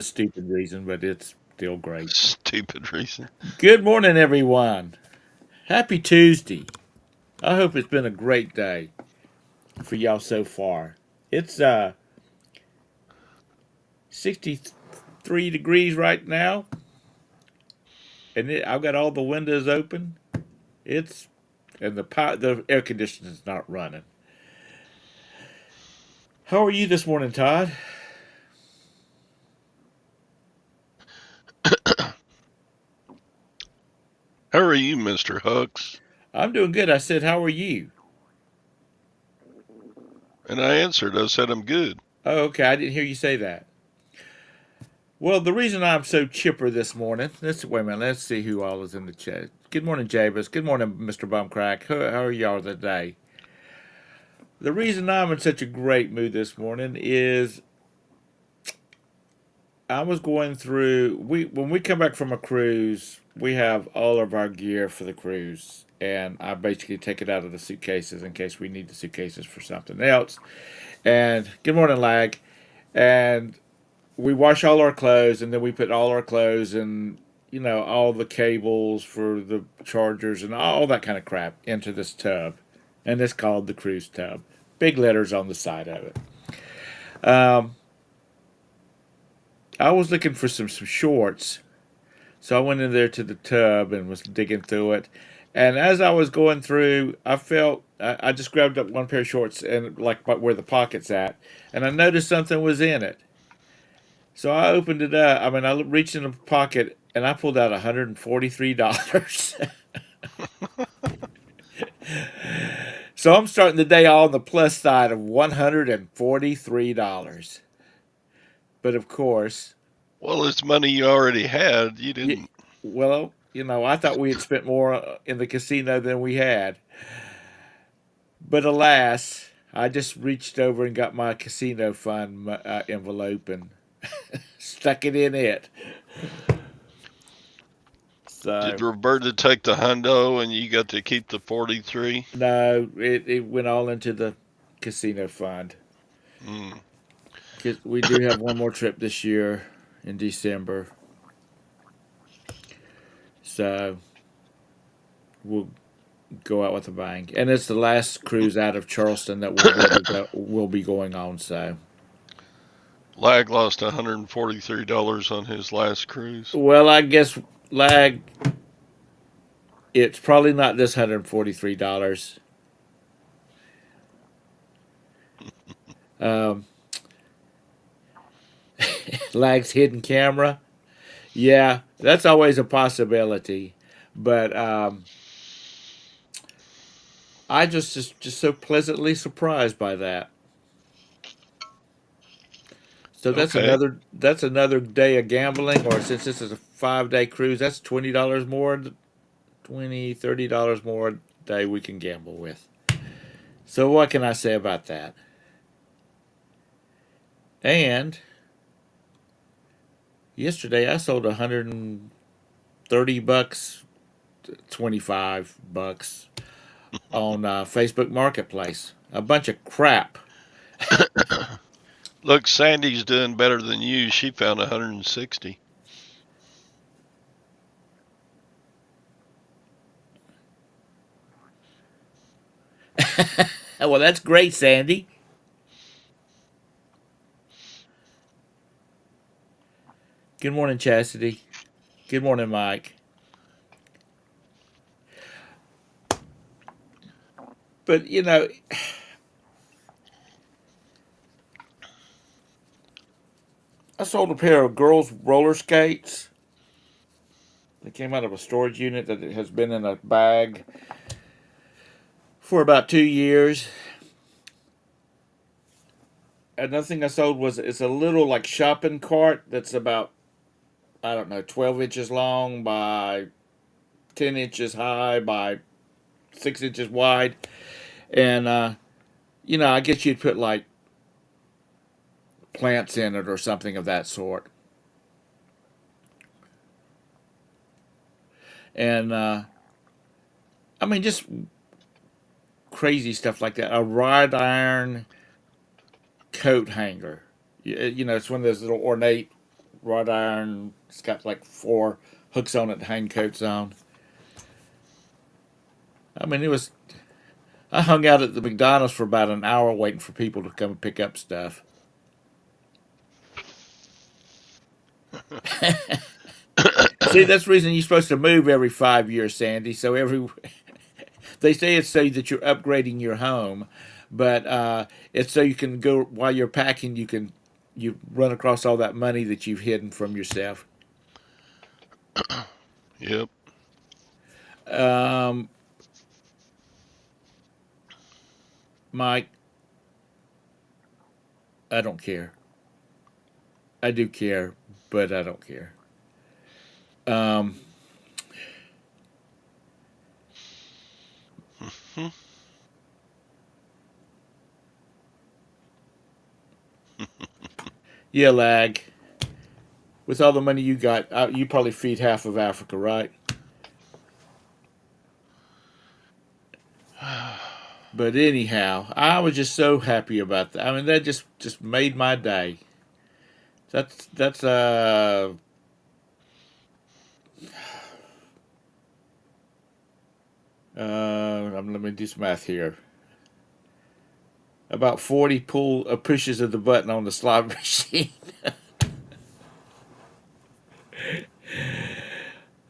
Stupid reason, but it's still great. Stupid reason. Good morning, everyone. Happy Tuesday. I hope it's been a great day for y'all so far. It's 63 degrees right now, and I've got all the windows open. It's and the air conditioning's not running. How are you this morning, Todd? How are you, Mr. Hucks? I'm doing good. I said, how are you? And I answered, I said, I'm good. Oh, okay. I didn't hear you say that. Well, the reason I'm so chipper this morning, let's wait a minute. Let's see who all is in the chat. Good morning, Jabez. Good morning, Mr. Bumcrack. How are y'all today? The reason I'm in such a great mood this morning is I was going through. We when we come back from a cruise, we have all of our gear for the cruise, and I basically take it out of the suitcases in case we need the suitcases for something else. And good morning, Lag. And we wash all our clothes, and then we put all our clothes and all the cables for the chargers and all that kind of crap into this tub, and it's called the cruise tub. Big letters on the side of it. Um, I was looking for some shorts, so I went in there to the tub and was digging through it. And as I was going through, I just grabbed up one pair of shorts and like where the pocket's at, and I noticed something was in it. So I opened it up. I mean, I reached in the pocket and I pulled out $143. So I'm starting the day all on the plus side of $143. But of course, Well, it's money you already had. You y- didn't. well, I thought we had spent more in the casino than we had. But alas, I just reached over and got my casino fund envelope and stuck it in it. Did So Roberta take the hundo and you got to keep the 43? no, it went all into the casino fund. Mm. 'Cause we do have one more trip this year in December, so we'll go out with a bang. And it's the last cruise out of Charleston that will be going on. So, Lag lost $143 on his last cruise. well, I guess lag. It's probably not this $143. Um, Lag's hidden camera. Yeah, that's always a possibility, but I just so pleasantly surprised by that. So Okay. that's another day of gambling, or since this is a 5 day cruise, that's $20 more, 20 $30 more a day we can gamble with. So what can I say about that? And yesterday I sold $130, $25 on Facebook Marketplace. A bunch of crap. Look, Sandy's doing better than you. She found 160. Well, that's great, Sandy. Good morning, Chastity. Good morning, Mike. But I sold a pair of girls' roller skates. They came out of a storage unit that has been in a bag for about 2 years. Another thing I sold was it's a little like shopping cart that's about, I don't know, 12 inches long by 10 inches high by 6 inches wide. And, I guess you'd put like plants in it or something of that sort. And, I mean, just crazy stuff like that. A wrought iron coat hanger. It's one of those little ornate wrought iron. It's got like four hooks on it to hang coats on. I mean, it was. I hung out at the McDonald's for about an hour waiting for people to come and pick up stuff. See, that's the reason you're supposed to move every 5 years, Sandy. So they say it's so that you're upgrading your home, but it's so you can go while you're packing. You run across all that money that you've hidden from yourself. Yep. Um, Mike, I don't care. I do care, but I don't care. Um, yeah, lag. With all the money you got, you probably feed half of Africa, right? But anyhow, I was just so happy about that. I mean, that just made my day. That's let me do some math here. About 40 pushes of the button on the slot machine.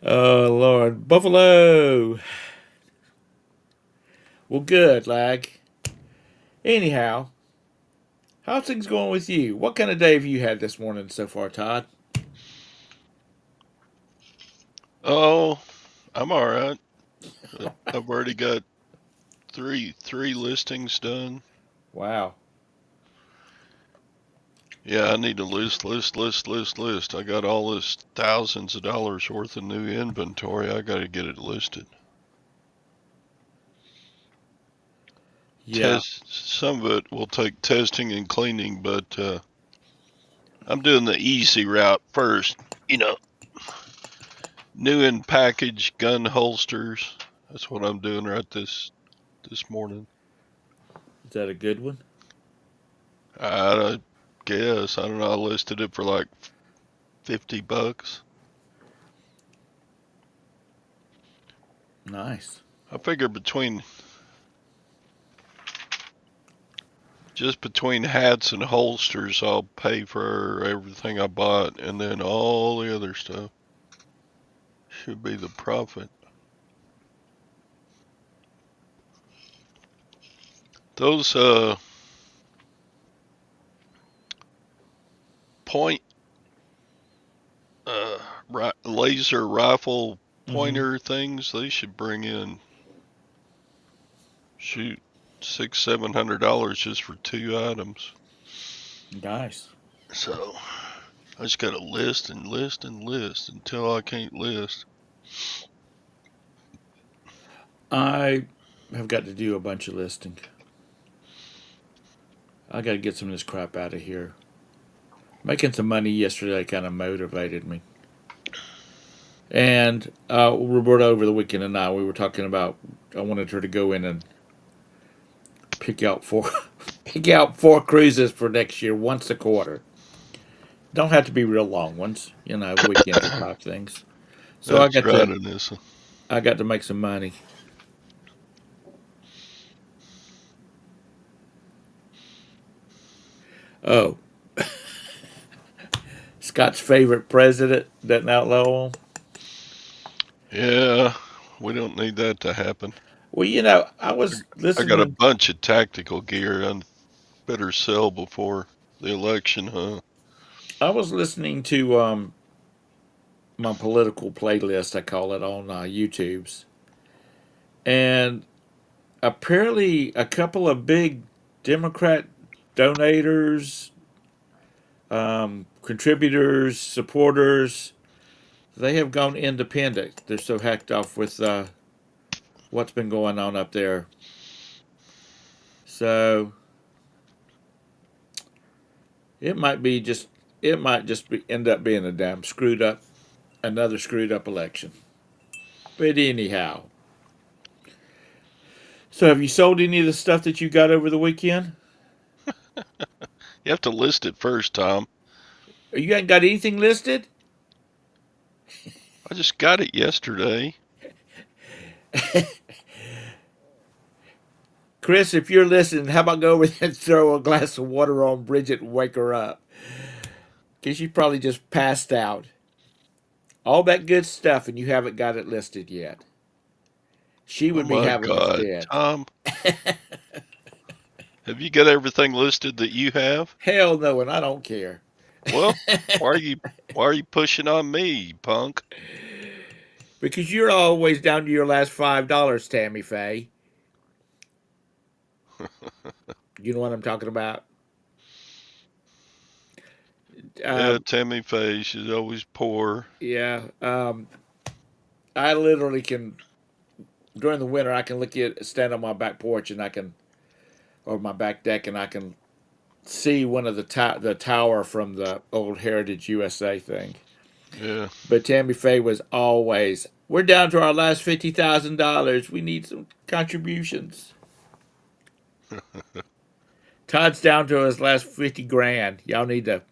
Oh Lord, Buffalo. Well, good, lag. Anyhow, how's things going with you? What kind of day have you had this morning so far, Todd? Oh, I'm all right. I've already got three listings done. Wow. Yeah, I need to list. I got all this thousands of dollars worth of new inventory. I got to get it listed. Yeah. Test some of it will take testing and cleaning, but I'm doing the easy route first. You know, new in package gun holsters. That's what I'm doing right this morning. Is that a good one? I guess I don't know. I listed it for like $50. Nice. I figure between hats and holsters, I'll pay for everything I bought, and then all the other stuff should be the profit. Those point uh laser rifle Mm-hmm. pointer things, they should bring in shoot $600-700 just for two items. Nice. So I just gotta list and list and list until I can't list. I have got to do a bunch of listing. I got to get some of this crap out of here. Making some money yesterday kind of motivated me. And Roberta over the weekend and I, we were talking about. I wanted her to go in and pick out four, pick out four cruises for next year, once a quarter. Don't have to be real long ones, weekend type things. So That's right, Anissa. I got to make some money. Oh, Scott's favorite president doesn't outlaw him. Yeah, we don't need that to happen. Well, I was I got a listening. bunch of tactical gear I better sell before the election, huh? I was listening to my political playlist. I call it on YouTube's, and apparently a couple of big Democrat donators, contributors, supporters, they have gone independent. They're so hacked off with what's been going on up there. So it might be just end up being a damn screwed up, another screwed up election. But anyhow, so have you sold any of the stuff that you got over the weekend? You have to list it first, Tom. You ain't got anything listed? I just got it yesterday. Chris, if you're listening, how about go over there and throw a glass of water on Bridget and wake her up? Because she probably just passed out. All that good stuff, and you haven't got it listed yet. She Oh would be my having a God. fit. Tom, have you got everything listed that you have? Hell no, and I don't care. Well, why are you why are you pushing on me, you punk? Because you're always down to your last $5, Tammy Faye. You know what I'm talking about? Yeah, Um, Tammy Faye, she's always poor. yeah. I literally can, during the winter, I can look at, stand on my back porch and I can, or my back deck, and I can see one of the tower from the old Heritage USA thing. Yeah. But Tammy Faye was always, we're down to our last $50,000. We need some contributions. Todd's down to his last 50 grand. Y'all need to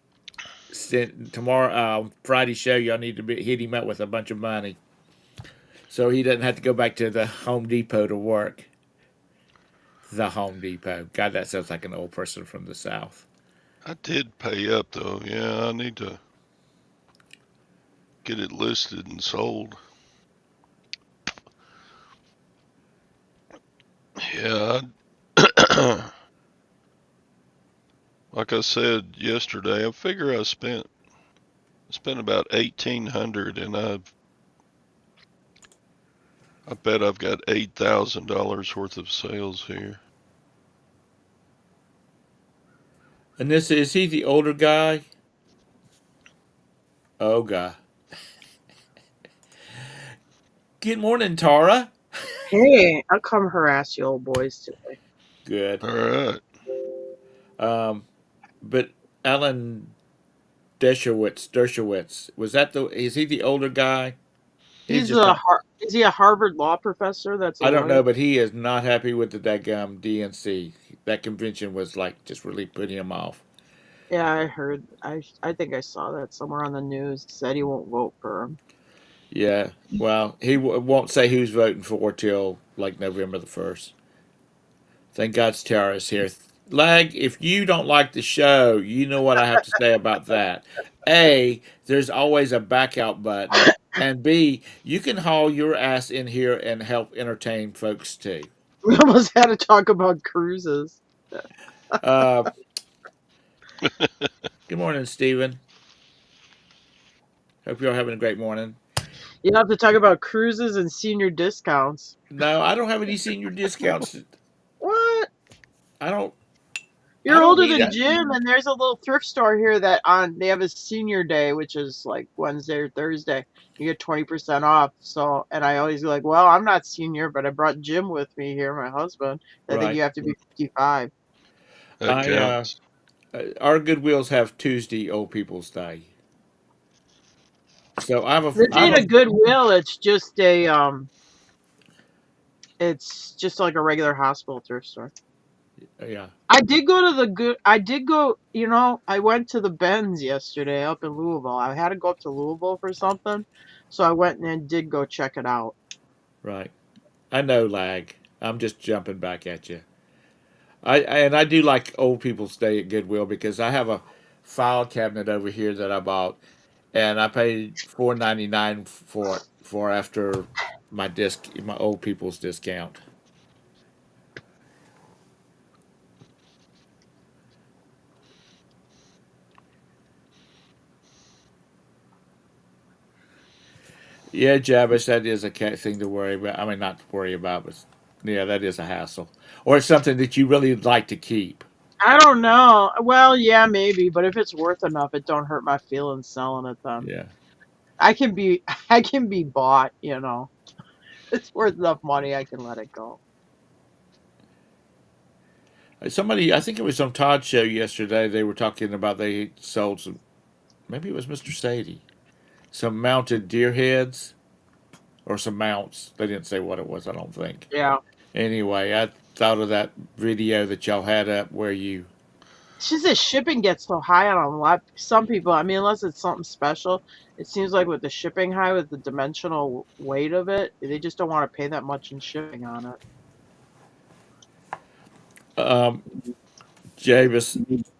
send tomorrow, Friday show. Y'all need to hit him up with a bunch of money so he doesn't have to go back to the Home Depot to work. The Home Depot. God, that sounds like an old person from the South. I did pay up though. Yeah, I need to get it listed and sold. Yeah. Like I said yesterday, I figure I spent about 1,800 and I bet I've got $8,000 worth of sales here. And this is he the older guy? Oh God. Good morning, Tara. Hey, I'll come harass you old boys today. Good. All right. Um, but Alan Dershowitz, was that the? Is he the older guy? He's He's just a not. is he a Harvard law professor? That's a I don't lawyer. know, but he is not happy with the daggum DNC. That convention was like just really putting him off. Yeah, I heard. I think I saw that somewhere on the news. Said he won't vote for him. Yeah. Well, he won't say who's voting for till like November the 1st. Thank God's Tara is here. Lag, if you don't like the show, you know what I have to say about that. A, there's always a back out button. And B, you can haul your ass in here and help entertain folks too. We almost had to talk about cruises. Uh, good morning, Stephen. Hope you're having a great morning. You have to talk about cruises and senior discounts. No, I don't have any senior discounts. What? I don't. I You're don't older need than it. Jim, and there's a little thrift store here that on they have a senior day, which is like Wednesday or Thursday. You get 20% off. So, and I always be like, well, I'm not senior, but I brought Jim with me here, my husband. I think Right. you have to be 55. That I counts. Our Goodwills have Tuesday Old People's Day. So This I have ain't a Goodwill. It's just like a regular hospital thrift store. yeah. I did go to the good. I did go. I went to the Benz yesterday up in Louisville. I had to go up to Louisville for something, so I went and did go check it out. Right. I know, lag. I'm just jumping back at you. And I do like Old People's Day at Goodwill because I have a file cabinet over here that I bought, and I paid $4.99 for it for after my Old People's discount. Yeah, Jabbish, that is a thing to worry about. I mean, not to worry about, but yeah, that is a hassle. Or it's something that you really like to keep. I don't know. Well, yeah, maybe, but if it's worth enough, it don't hurt my feelings selling it then. Yeah. I can be I can be bought. It's worth enough money I can let it go. Somebody, I think it was on Todd's show yesterday, they were talking about they sold some, maybe it was Mr. Sadie, some mounted deer heads or some mounts. They didn't say what it was, I don't think. Yeah. Anyway, I thought of that video that y'all had up where you It's just that shipping gets so high on a lot. Some people, I mean, unless it's something special, it seems like with the shipping high, with the dimensional weight of it, they just don't want to pay that much in shipping on it. Um, Javis,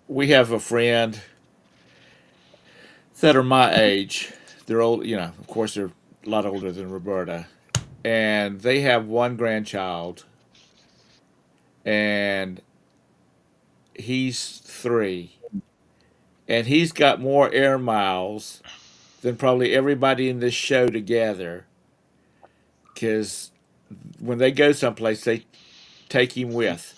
we have a friend that are my age. They're old, of course, they're a lot older than Roberta. And they have one grandchild, and he's 3. And he's got more air miles than probably everybody in this show together. Because when they go someplace, they take him with.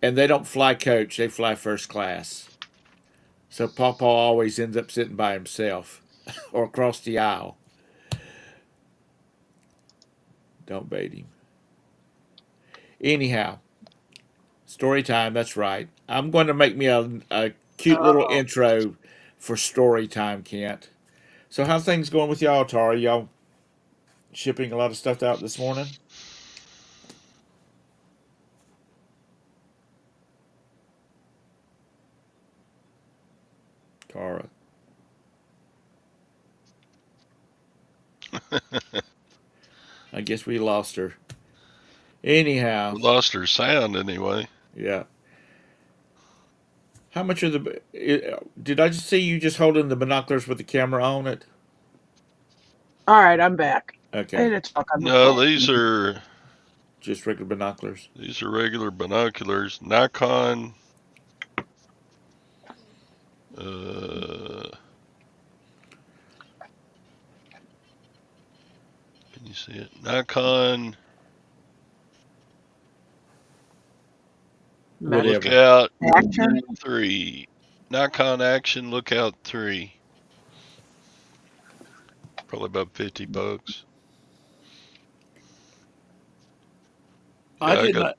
And they don't fly coach, they fly first class. So Papa always ends up sitting by himself or across the aisle. Don't bait him. Anyhow, story time, that's right. I'm going to make me a cute little Oh, intro for story time, Kent. So, how's things going with y'all, Tara? Y'all shipping a lot of stuff out this morning? Tara. I guess we lost her. Anyhow, We lost her sound anyway. yeah. How much of the. Did I just see you just holding the binoculars with the camera on it? all right, I'm back. I Okay. had to talk on the No, phone. Just regular binoculars. these are regular binoculars. Nikon. Uh, can you see it? Nikon. Metric Whatever. Lookout action. 3. Nikon Action Lookout 3. Probably about $50. I Yeah, did not.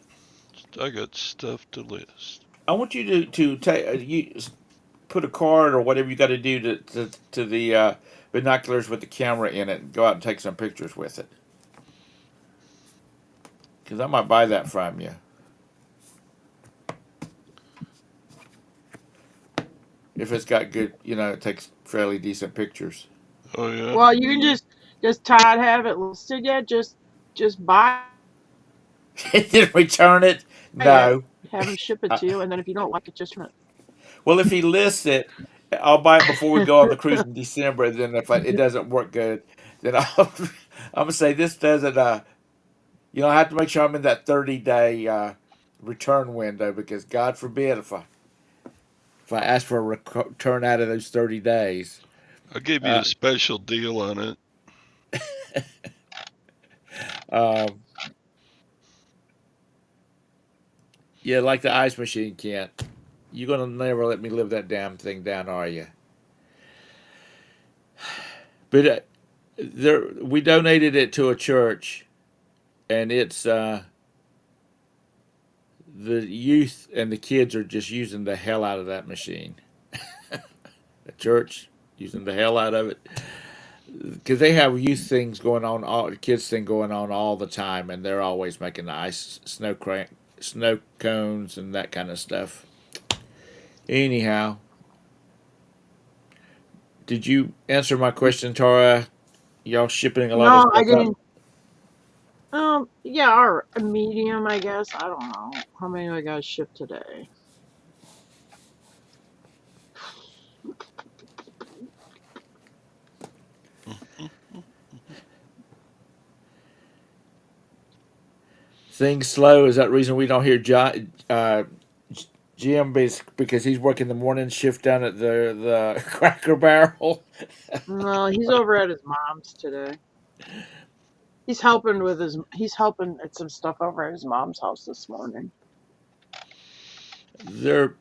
I got stuff to list. I want you to take you put a card or whatever you got to do to the binoculars with the camera in it and go out and take some pictures with it. Because I might buy that from you if it's got good. It takes fairly decent pictures. Oh yeah. Well, you can just Todd have it listed yet? Just buy Then return it. it, No. have him ship it Uh, to you, and then if you don't like it, just return well, if he lists it, I'll buy it before we go on the cruise in December. Then if it doesn't work good, then I'm gonna say this doesn't. I have to make sure I'm in that 30-day return window because God forbid if I ask for a return out of those 30 days. I'll give you Uh, a special deal on it. um, yeah, like the ice machine, Kent. You're gonna never let me live that damn thing down, are you? But we donated it to a church, and it's the youth and the kids are just using the hell out of that machine. The church using the hell out of it because they have youth things going on, all kids thing going on all the time, and they're always making the ice snow cones and that kind of stuff. Anyhow, did you answer my question, Tara? Y'all shipping a lot of No, I stuff out? didn't. Yeah, or a medium, I guess. I don't know. How many do I got to ship today? Things slow. Is that the reason we don't hear Jim because he's working the morning shift down at the Cracker Barrel? No, he's over at his mom's today. He's helping at some stuff over at his mom's house this morning. They're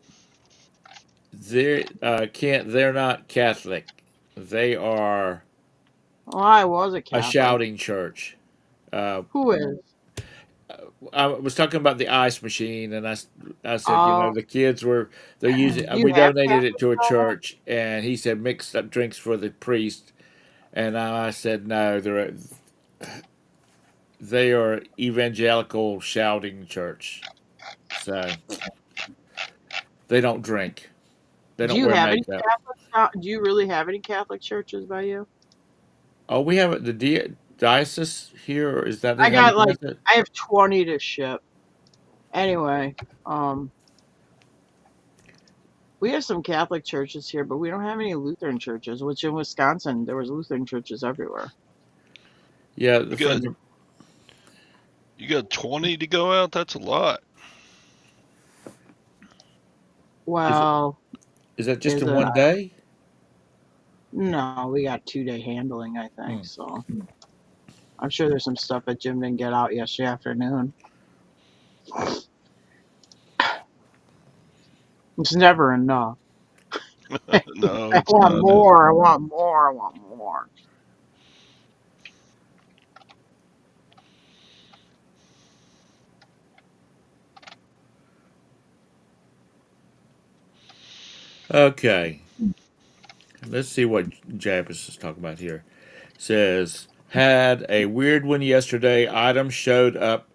they're not Catholic. They are Well, I was a a Catholic. shouting church. Uh, Who is? I was talking about the ice machine, and I said, Oh, the kids they're using. do you We have donated it Catholic to a still? church, and he said mixed up drinks for the priest, and I said no, they are evangelical shouting church, so They don't drink. They Do don't you wear have any makeup. Catholic? Do you really have any Catholic churches by you? Oh, we have the diocese here, or is that I how you got pronounce like it? I have 20 to ship. Anyway, um, we have some Catholic churches here, but we don't have any Lutheran churches. Which in Wisconsin, there was Lutheran churches everywhere. Yeah, You the got friends. you got 20 to go out. That's a lot. Is it? Well, Is that just is in it? one day? No, we got 2-day handling, I think. Hmm. So I'm sure there's some stuff that Jim didn't get out yesterday afternoon. It's never enough. No, I it's want not. Is more. I want more. I want more. Okay. Let's see what Jabbis is talking about here. Says had a weird one yesterday. Item showed up,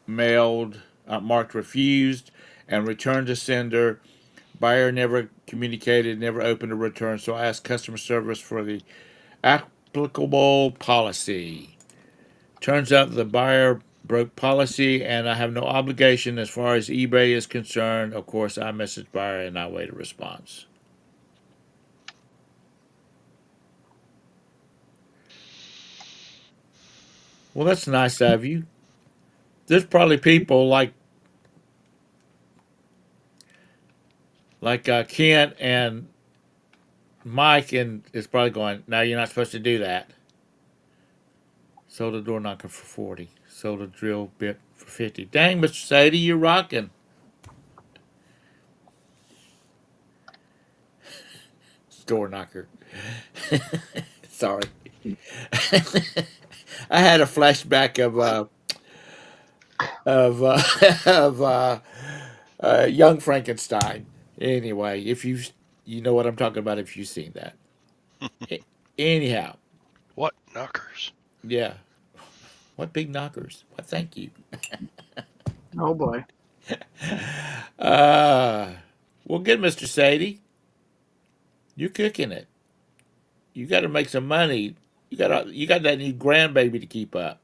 mailed, marked refused, and returned to sender. Buyer never communicated, never opened a return. So I asked customer service for the applicable policy. Turns out the buyer broke policy, and I have no obligation as far as eBay is concerned. Of course, I message buyer and I wait a response. Well, that's nice of you. There's probably people like Kent and Mike, and is probably going, "No, you're not supposed to do that." Sold a door knocker for 40. Sold a drill bit for 50. Dang, Mr. Sadie, you're rocking. Door knocker. Sorry. I had a flashback of of young Frankenstein. Anyway, if you know what I'm talking about if you've seen that. Anyhow, what knockers? yeah. What big knockers? What? Thank you. Oh boy. Uh, well, good, Mr. Sadie. You're cooking it. You got to make some money. You got that new grandbaby to keep up.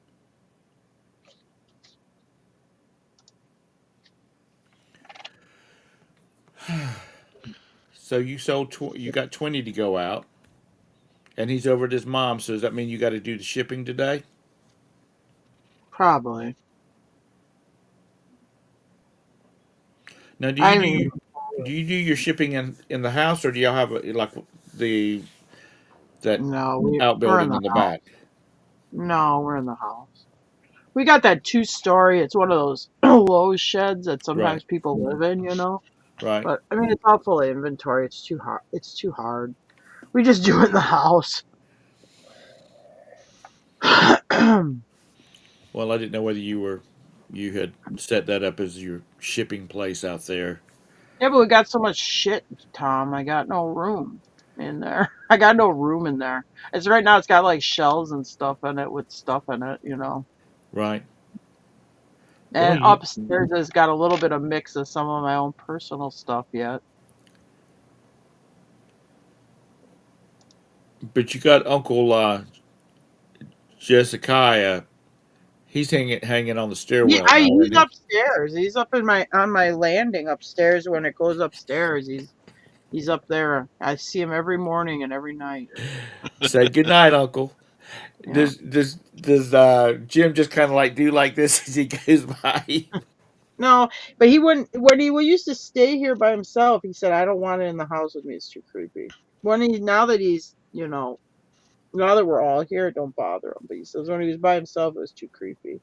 So you got 20 to go out, and he's over at his mom. So does that mean you got to do the shipping today? Probably. Now, do you I do mean, your do you do your shipping in the house, or do y'all have like the that no, we're in outbuilding the in the house. back? No, we're in the house. We got that 2-story. It's one of those low sheds that Right, sometimes people live in. right. But I mean, it's all full of inventory. It's too hard. It's too hard. We just do it in the house. Yeah, Well, I didn't know whether you had set that up as your shipping place out there. but we got so much shit, Tom. I got no room in there. I got no room in there. It's right now. It's got like shelves and stuff in it with stuff in it. Right. Well, And upstairs has got a little bit of mix of some of my own personal stuff yet. but you got Uncle Jessica. He's hanging on the Yeah, stairwell now, he's isn't he? upstairs. He's up in my on my landing upstairs. When it goes upstairs, he's up there. I see him every morning and every night. Say good night, Uncle. Yeah. Does Jim just kind of like do like this as he goes by? No, but he wouldn't. When he used to stay here by himself, he said, "I don't want it in the house with me. It's too creepy." Now that now that we're all here, it don't bother him. But he says when he was by himself, it was too creepy.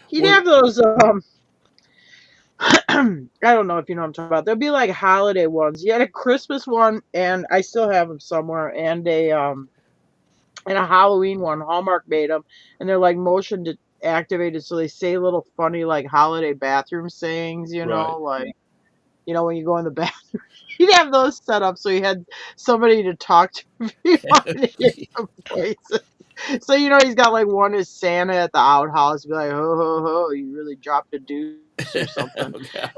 He'd Well, have those. I don't know if you know what I'm talking about. There'll be like holiday ones. He had a Christmas one, and I still have them somewhere, and a Halloween one. Hallmark made them, and they're like motion activated, so they say little funny like holiday bathroom sayings. right. Like when you go in the bathroom. He'd have those set up so he had somebody to talk to if he wanted to get some places. So he's got like one is Santa at the outhouse, be like, ho ho ho, you really dropped a deuce or something, Oh, God.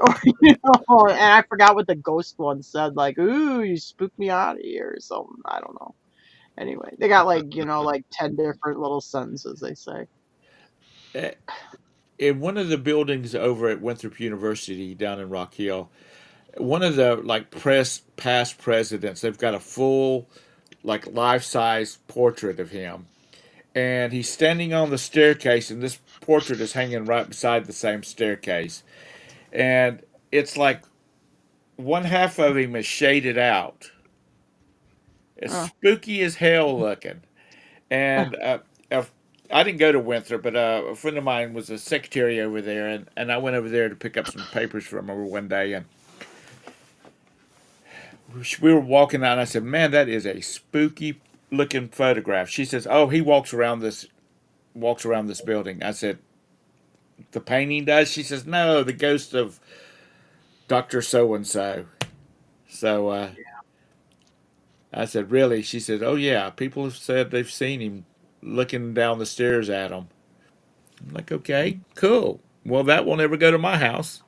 or and I forgot what the ghost one said, like, ooh, you spooked me out of here or something. I don't know. Anyway, they got like like 10 different little sentences they say. Eh, In one of the buildings over at Winthrop University down in Rock Hill, one of the like past presidents, they've got a full like life size portrait of him, and he's standing on the staircase, and this portrait is hanging right beside the same staircase, and it's like one half of him is shaded out. It's Uh, spooky as hell looking. uh, And a, I didn't go to Winthrop, but a friend of mine was a secretary over there, and I went over there to pick up some papers from her one day, and we were walking out, and I said, "Man, that is a spooky looking photograph." She says, "Oh, he walks around this building." I said, "The painting does?" She says, "No, the ghost of Doctor So and So." So I said, "Really?" She said, "Oh yeah, people have said they've seen him looking down the stairs at them." I'm like, "Okay, cool. Well, that will never go to my house."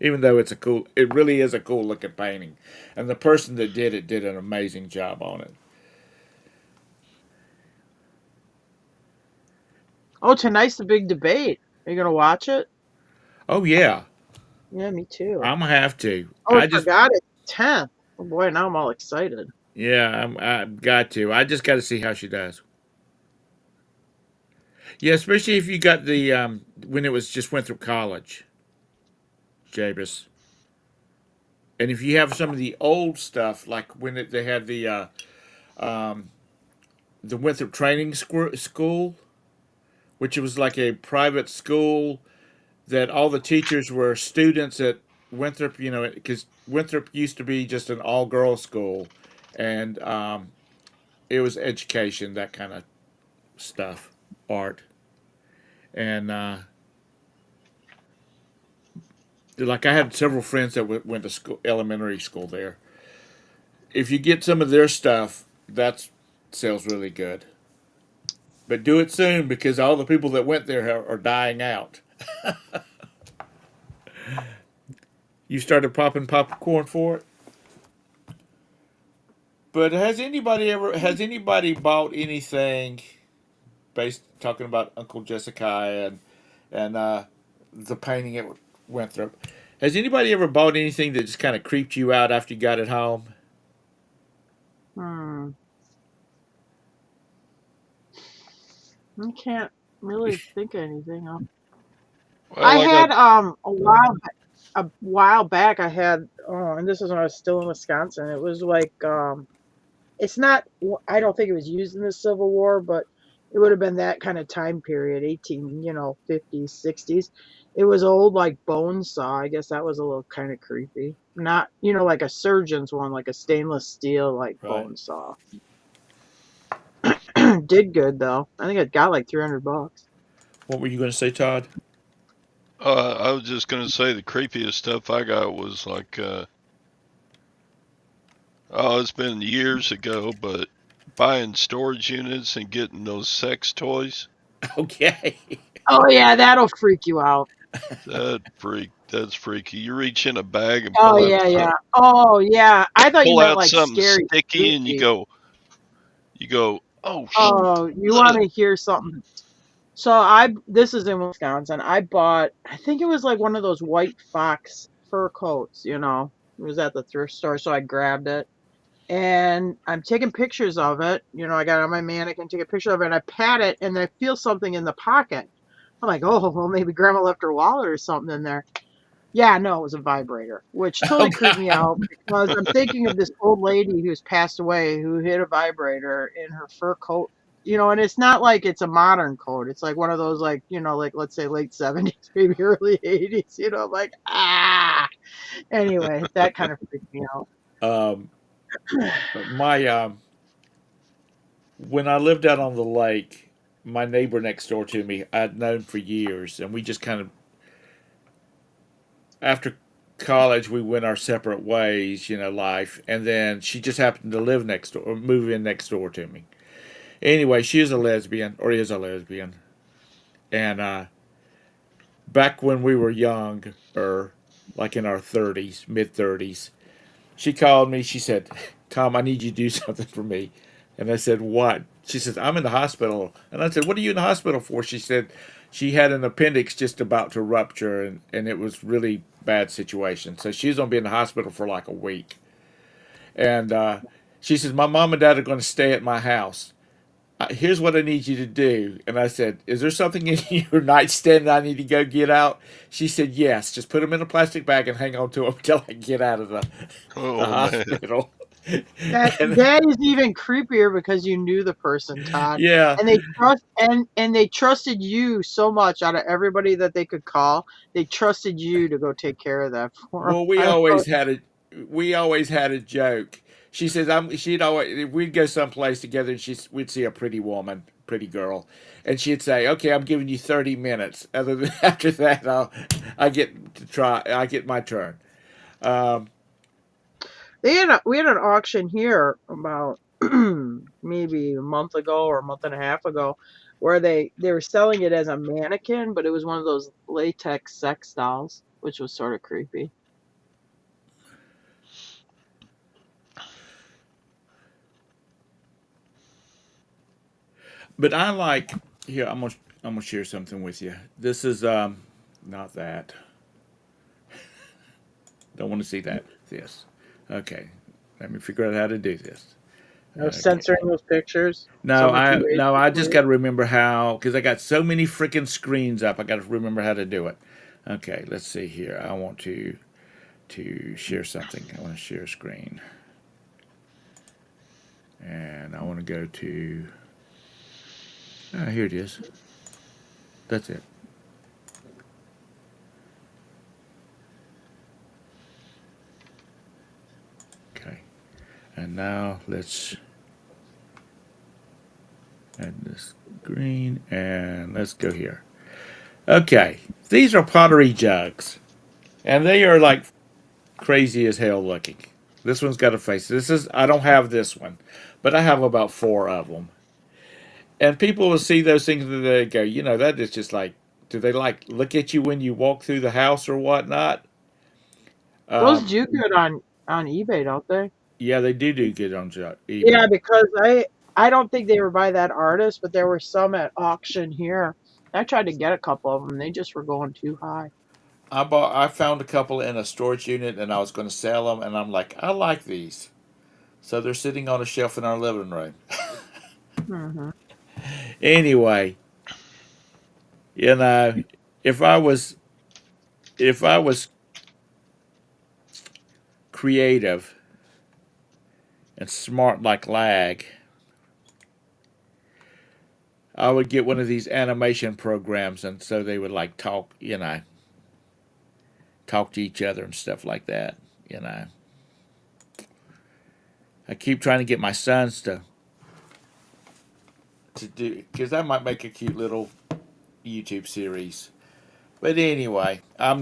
Even though it really is a cool looking painting, and the person that did it did an amazing job on it. oh, tonight's the big debate. Are you gonna watch it? Oh yeah, Yeah, me too. I'm gonna have to. Oh, I forgot it's 10th. Oh boy, now I'm all excited. I've got to. I just got to see how she does. Yeah, especially if you got the when it was just went through college, Jabus, and if you have some of the old stuff like when they had um, the Winthrop Training School, which was like a private school that all the teachers were students at Winthrop, because Winthrop used to be just an all girls school, and it was education, that kind of stuff, art, and like I had several friends that went to school, elementary school there. If you get some of their stuff, that sells really good. But do it soon because all the people that went there are dying out. You started popping popcorn for it. But has anybody bought anything based talking about Uncle Jessica and the painting at Winthrop? Has anybody ever bought anything that just kind of creeped you out after you got it home? Hmm. I can't really think of anything else. I Well, I got had a while back I had and this is when I was still in Wisconsin. It was like it's not I don't think it was used in the Civil War, but it would have been that kind of time period, 18, 50s, 60s. It was old like bone saw. I guess that was a little kind of creepy. Not, like a surgeon's one, like a stainless steel like Right. bone saw. Did good though. I think it got like $300. What were you going to say, Todd? I was just gonna say the creepiest stuff I got was like oh, it's been years ago, but buying storage units and getting those sex toys. Okay. Oh yeah, that'll freak you out. That's freaky. You reach in a bag and Oh yeah, yeah. Oh yeah. I thought you pull meant out like something scary sticky, and spooky. you go, oh Oh, you want shit. to hear something? So I this is in Wisconsin. I bought I think it was like one of those white fox fur coats. It was at the thrift store, so I grabbed it. And I'm taking pictures of it. I got it on my mannequin, take a picture of it, and I pat it, and I feel something in the pocket. I'm like, oh, well, maybe grandma left her wallet or something in there. Yeah, no, it was a vibrator, which Oh totally creeped me God. out because I'm thinking of this old lady who's passed away who hid a vibrator in her fur coat. And it's not like it's a modern coat. It's like one of those, like, like let's say late 70s, maybe early 80s. Like, ah. Anyway, that kind of freaked me out. Um, my when I lived out on the lake, my neighbor next door to me, I'd known for years, and we just kind of after college we went our separate ways, life, and then she just happened to live next door or move in next door to me. Anyway, she is a lesbian, or is a lesbian, and back when we were young, or like in our 30s, mid 30s, she called me. She said, "Tom, I need you to do something for me." And I said, "What?" She says, "I'm in the hospital." And I said, "What are you in the hospital for?" She said, she had an appendix just about to rupture, and it was really bad situation. So she's gonna be in the hospital for like a week. And she says, "My mom and dad are going to stay at my house. Here's what I need you to do." And I said, "Is there something in your nightstand that I need to go get out?" She said, "Yes. Just put them in a plastic bag and hang on to them until I get out of the Oh man. hospital." That And that is even creepier because you knew the person, Todd, yeah, and they trusted you so much out of everybody that they could call. They trusted you to go take care of that for them. well, I don't know. we always had a joke. She says, she'd always, we'd go someplace together, and we'd see a pretty woman, pretty girl, and she'd say, "Okay, I'm giving you 30 minutes. Other than after that, I get my turn." Um, We had an auction here about maybe a month ago or a month and a half ago, where they were selling it as a mannequin, but it was one of those latex sex dolls, which was sort of creepy. but I like here. I'm gonna share something with you. This is not that. Don't want to see that. This. Okay. Let me figure out how to do this. No Okay. censoring those pictures. Some are too age No. I just got appropriate. to remember how because I got so many freaking screens up. I got to remember how to do it. Okay. Let's see here. I want to share something. I want to share a screen, and I want to go to. Here it is. That's it. Okay. And now let's add this green and let's go here. Okay. These are pottery jugs, and they are like crazy as hell looking. This one's got a face. This is I don't have this one, but I have about four of them. And people will see those things and they go, that is just like, do they like look at you when you walk through the house or whatnot? Those Um, do good on eBay, don't they? yeah, they do good on Yeah, eBay. because I don't think they were by that artist, but there were some at auction here. I tried to get a couple of them. They just were going too high. I found a couple in a storage unit and I was going to sell them, and I'm like, I like these, so they're sitting on a shelf in our living room. Hmm. Anyway, you know, if I was if I was creative and smart like Lag, I would get one of these animation programs, and so they would like talk, talk to each other and stuff like that. You know, I keep trying to get my sons to do because that might make a cute little YouTube series. But anyway, I'm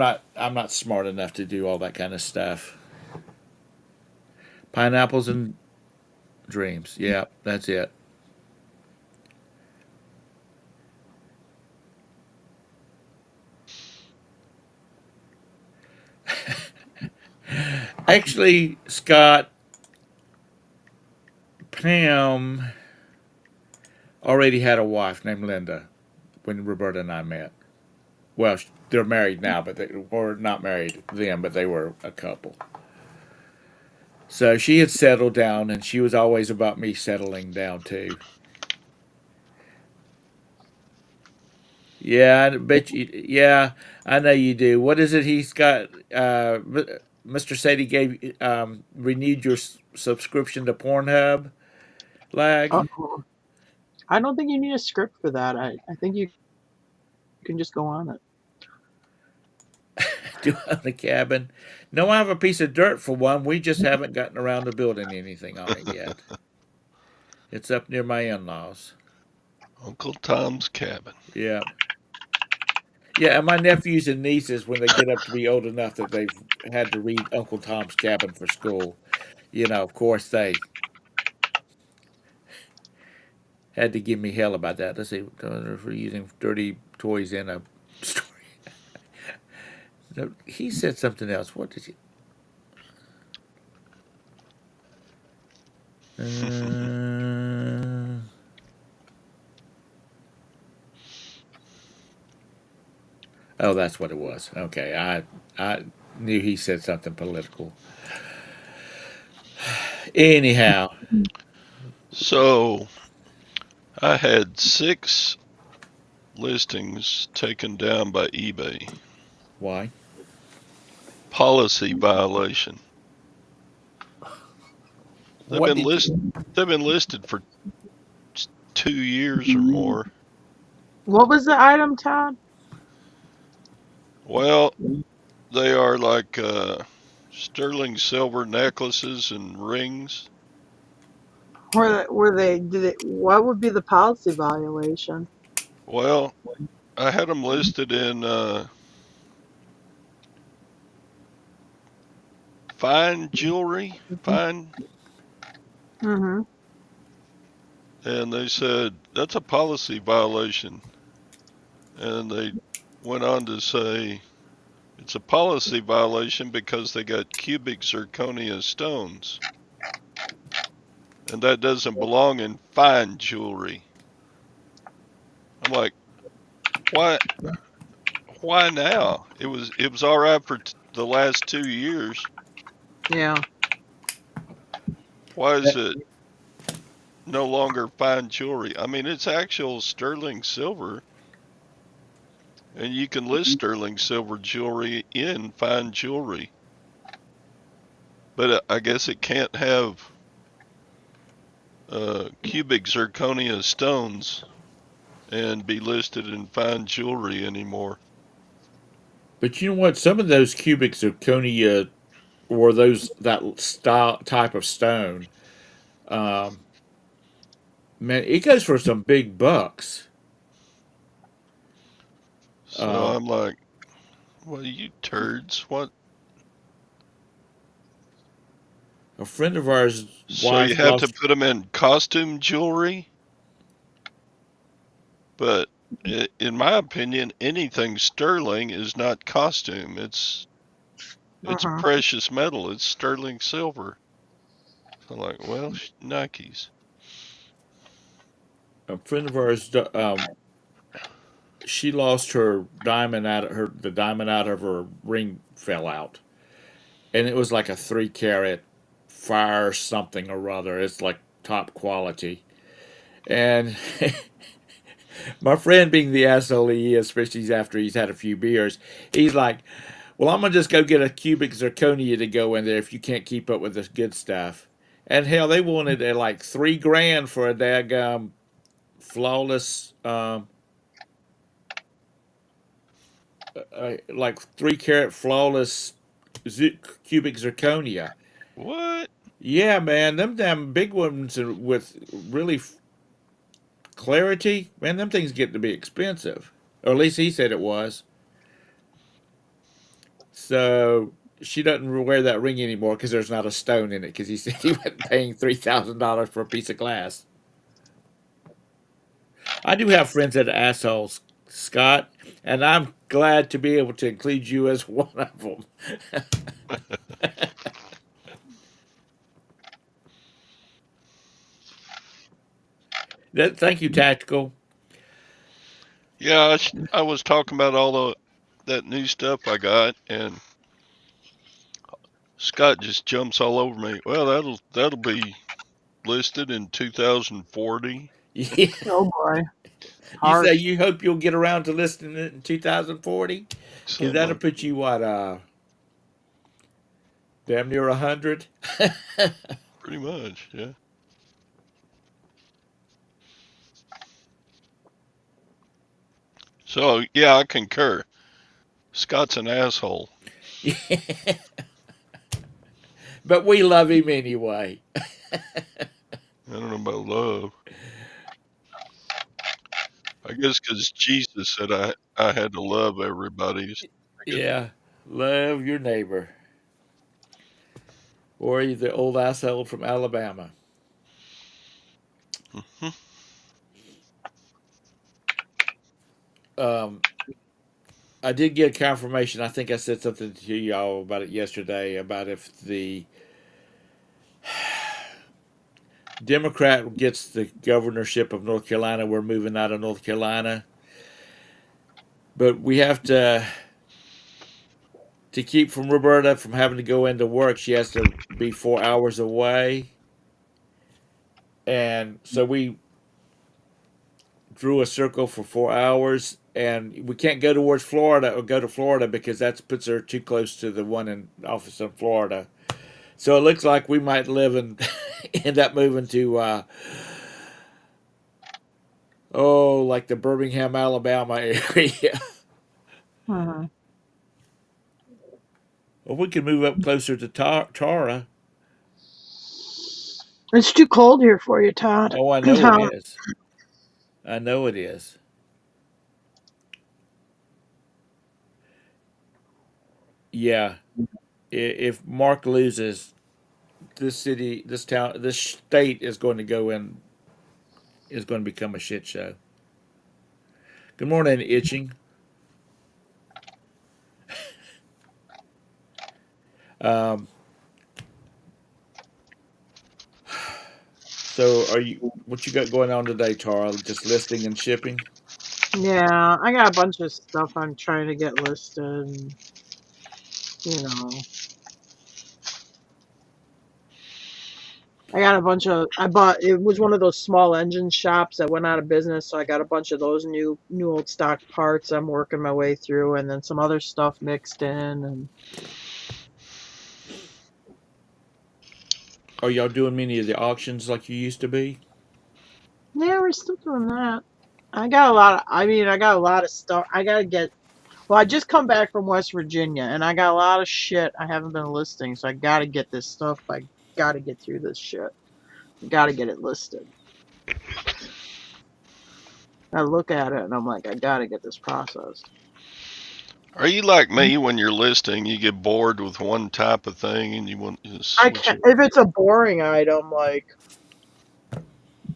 not smart enough to do all that kind of stuff. Pineapples and dreams. Yeah, that's it. Actually, Scott, Pam already had a wife named Linda when Roberta and I met. Well, they're married now, but they were not married then, but they were a couple. So she had settled down, and she was always about me settling down too. Yeah, I bet you. Yeah, I know you do. What is it? He's got. Mr. Sadie gave renewed your subscription to Pornhub. Lag. Uh-oh. I don't think you need a script for that. I think you can just go on it. Do on the cabin. No, I have a piece of dirt for one. We just haven't gotten around to building anything on it yet. It's up near my in-laws. Uncle Tom's cabin. Yeah. Yeah, and my nephews and nieces, when they get up to be old enough that they've had to read Uncle Tom's Cabin for school, of course had to give me hell about that. Let's see, for using dirty toys in a story. No, he said something else. What did he? Uh, oh, that's what it was. Okay, I knew he said something political. Anyhow, So I had 6 listings taken down by eBay. why? Policy violation. They've What been did list you? they've been listed for 2 years or more. What was the item, Todd? Well, they are like sterling silver necklaces and rings. What would be the policy violation? Well, I had them listed in fine jewelry, fine, Mm-hmm. and they said that's a policy violation. And they went on to say it's a policy violation because they got cubic zirconia stones, and that doesn't belong in fine jewelry. I'm like, why? Why now? It was all right for the last 2 years. Yeah. Why is it no longer fine jewelry? I mean, it's actual sterling silver, and you can list sterling silver jewelry in fine jewelry, but I guess it can't have cubic zirconia stones and be listed in fine jewelry anymore. But you know what? Some of those cubic zirconia or those that style type of stone, um, man, it goes for some big bucks. So Um, I'm like, well, you turds, what? a friend of ours' So you wife have to lost. put them in costume jewelry? But in my opinion, anything sterling is not costume. It's a Uh-huh. precious metal. It's sterling silver. So I'm like, well, Nikes. A friend of ours, she lost her diamond out of her. The diamond out of her ring fell out, and it was like a 3 carat fire something or other. It's like top quality. And my friend, being the asshole he is, especially after he's had a few beers, he's like, "Well, I'm gonna just go get a cubic zirconia to go in there if you can't keep up with this good stuff." And hell, they wanted like 3 grand for a daggum flawless, like 3 carat flawless cubic zirconia. What? Yeah, man, them damn big ones with really clarity, man, them things get to be expensive. Or at least he said it was. So she doesn't wear that ring anymore because there's not a stone in it. Because he said he wasn't paying $3,000 for a piece of glass. I do have friends that are assholes, Scott, and I'm glad to be able to include you as one of them. Thank you, Tactical. Yeah, I was talking about all that new stuff I got, and Scott just jumps all over me. Well, that'll be listed in 2040. Yeah. Oh boy. You say Harsh. you hope you'll get around to listing it in 2040? Because Something that'll like, put you, what, damn near 100? pretty much, yeah. So yeah, I concur. Scott's an asshole. But we love him anyway. I don't know about love. I guess because Jesus said I had to love everybody. I guess. Yeah, love your neighbor. Or the old asshole from Alabama. Mhm. um, I did get confirmation. I think I said something to y'all about it yesterday about if the Democrat gets the governorship of North Carolina, we're moving out of North Carolina. But we have to keep from Roberta from having to go into work. She has to be 4 hours away, and so we drew a circle for 4 hours. And we can't go towards Florida or go to Florida because that puts her too close to the one in office in Florida. So it looks like we might live and end up moving to like the Birmingham, Alabama area. Mhm. Or we could move up closer to Tara. It's too cold here for you, Todd. Oh, I know it Tom. is. I know it is. Yeah. If Mark loses, this city, this town, this state is going to become a shit show. Good morning, Itching. Um, so, what you got going on today, Tara? Just listing and shipping? Yeah, I got a bunch of stuff I'm trying to get listed. You know, I got a bunch of. I bought. It was one of those small engine shops that went out of business, so I got a bunch of those new old stock parts. I'm working my way through, and then some other stuff mixed in, and Are y'all doing many of the auctions like you used to be? yeah, we're still doing that. I got a lot of. I mean, I got a lot of stuff. I gotta get. Well, I just come back from West Virginia, and I got a lot of shit I haven't been listing, so I gotta get this stuff. I gotta get through this shit. I gotta get it listed. I look at it and I'm like, I gotta get this processed. Are you like me when you're listing, you get bored with one type of thing and you want to I switch can't it? if it's a boring item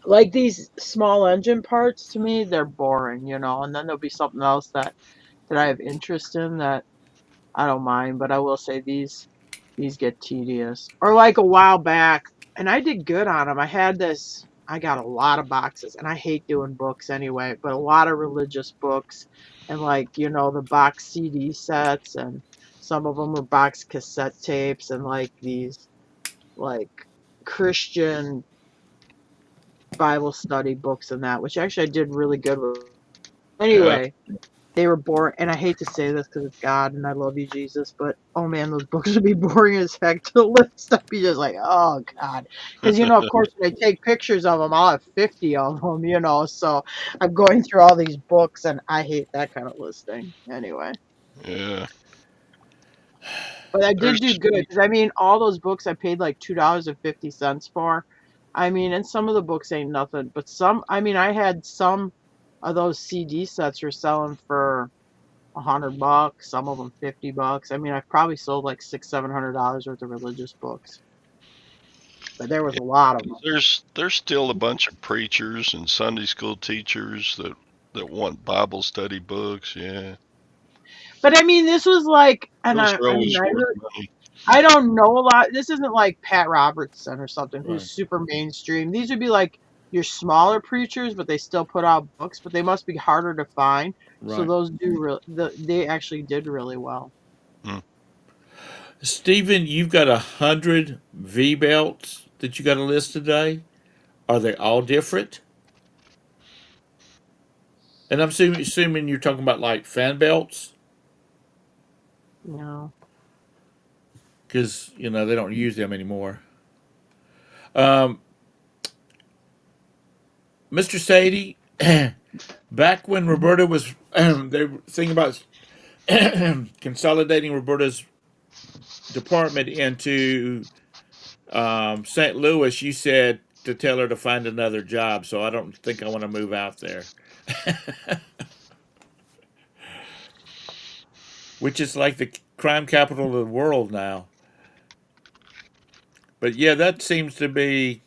like these small engine parts to me, they're boring, and then there'll be something else that I have interest in that I don't mind, but I will say these get tedious. Or like a while back, and I did good on them. I got a lot of boxes, and I hate doing books anyway, but a lot of religious books, and like the box CD sets, and some of them were box cassette tapes, and like these like Christian Bible study books and that, which actually I did really good with. Yeah, Anyway, they were boring, and I hate to say this because it's God and I love you, Jesus, but oh man, those books would be boring as heck to list. I'd be just like, oh God, because of course, when I take pictures of them, I'll have 50 of them, so I'm going through all these books, and I hate that kind of listing. Anyway, yeah. but I did do There's good because I mean, all those books I paid like $2.50 for. I mean, and some of the books ain't nothing, but some. I mean, I had some of those CD sets were selling for $100, some of them $50. I mean, I've probably sold like $600-700 worth of religious books, but there was yeah, a lot of them. there's still a bunch of preachers and Sunday school teachers that want Bible study books. Yeah, But I mean, this was like, and those I, are I mean, always worth money. I don't know a lot. This isn't like Pat Robertson or something who's Right. super mainstream. These would be like your smaller preachers, but they still put out books, but they must be harder to find. So Right. those they actually did really well. Hmm. Stephen, you've got 100 V belts that you got to list today. Are they all different? And I'm assuming you're talking about like fan belts You know, because they don't use them anymore. Um, Mr. Sadie, back when Roberta was they were thinking about consolidating Roberta's department into St. Louis, you said to tell her to find another job. So I don't think I want to move out there, which is like the crime capital of the world now. But yeah, that seems to be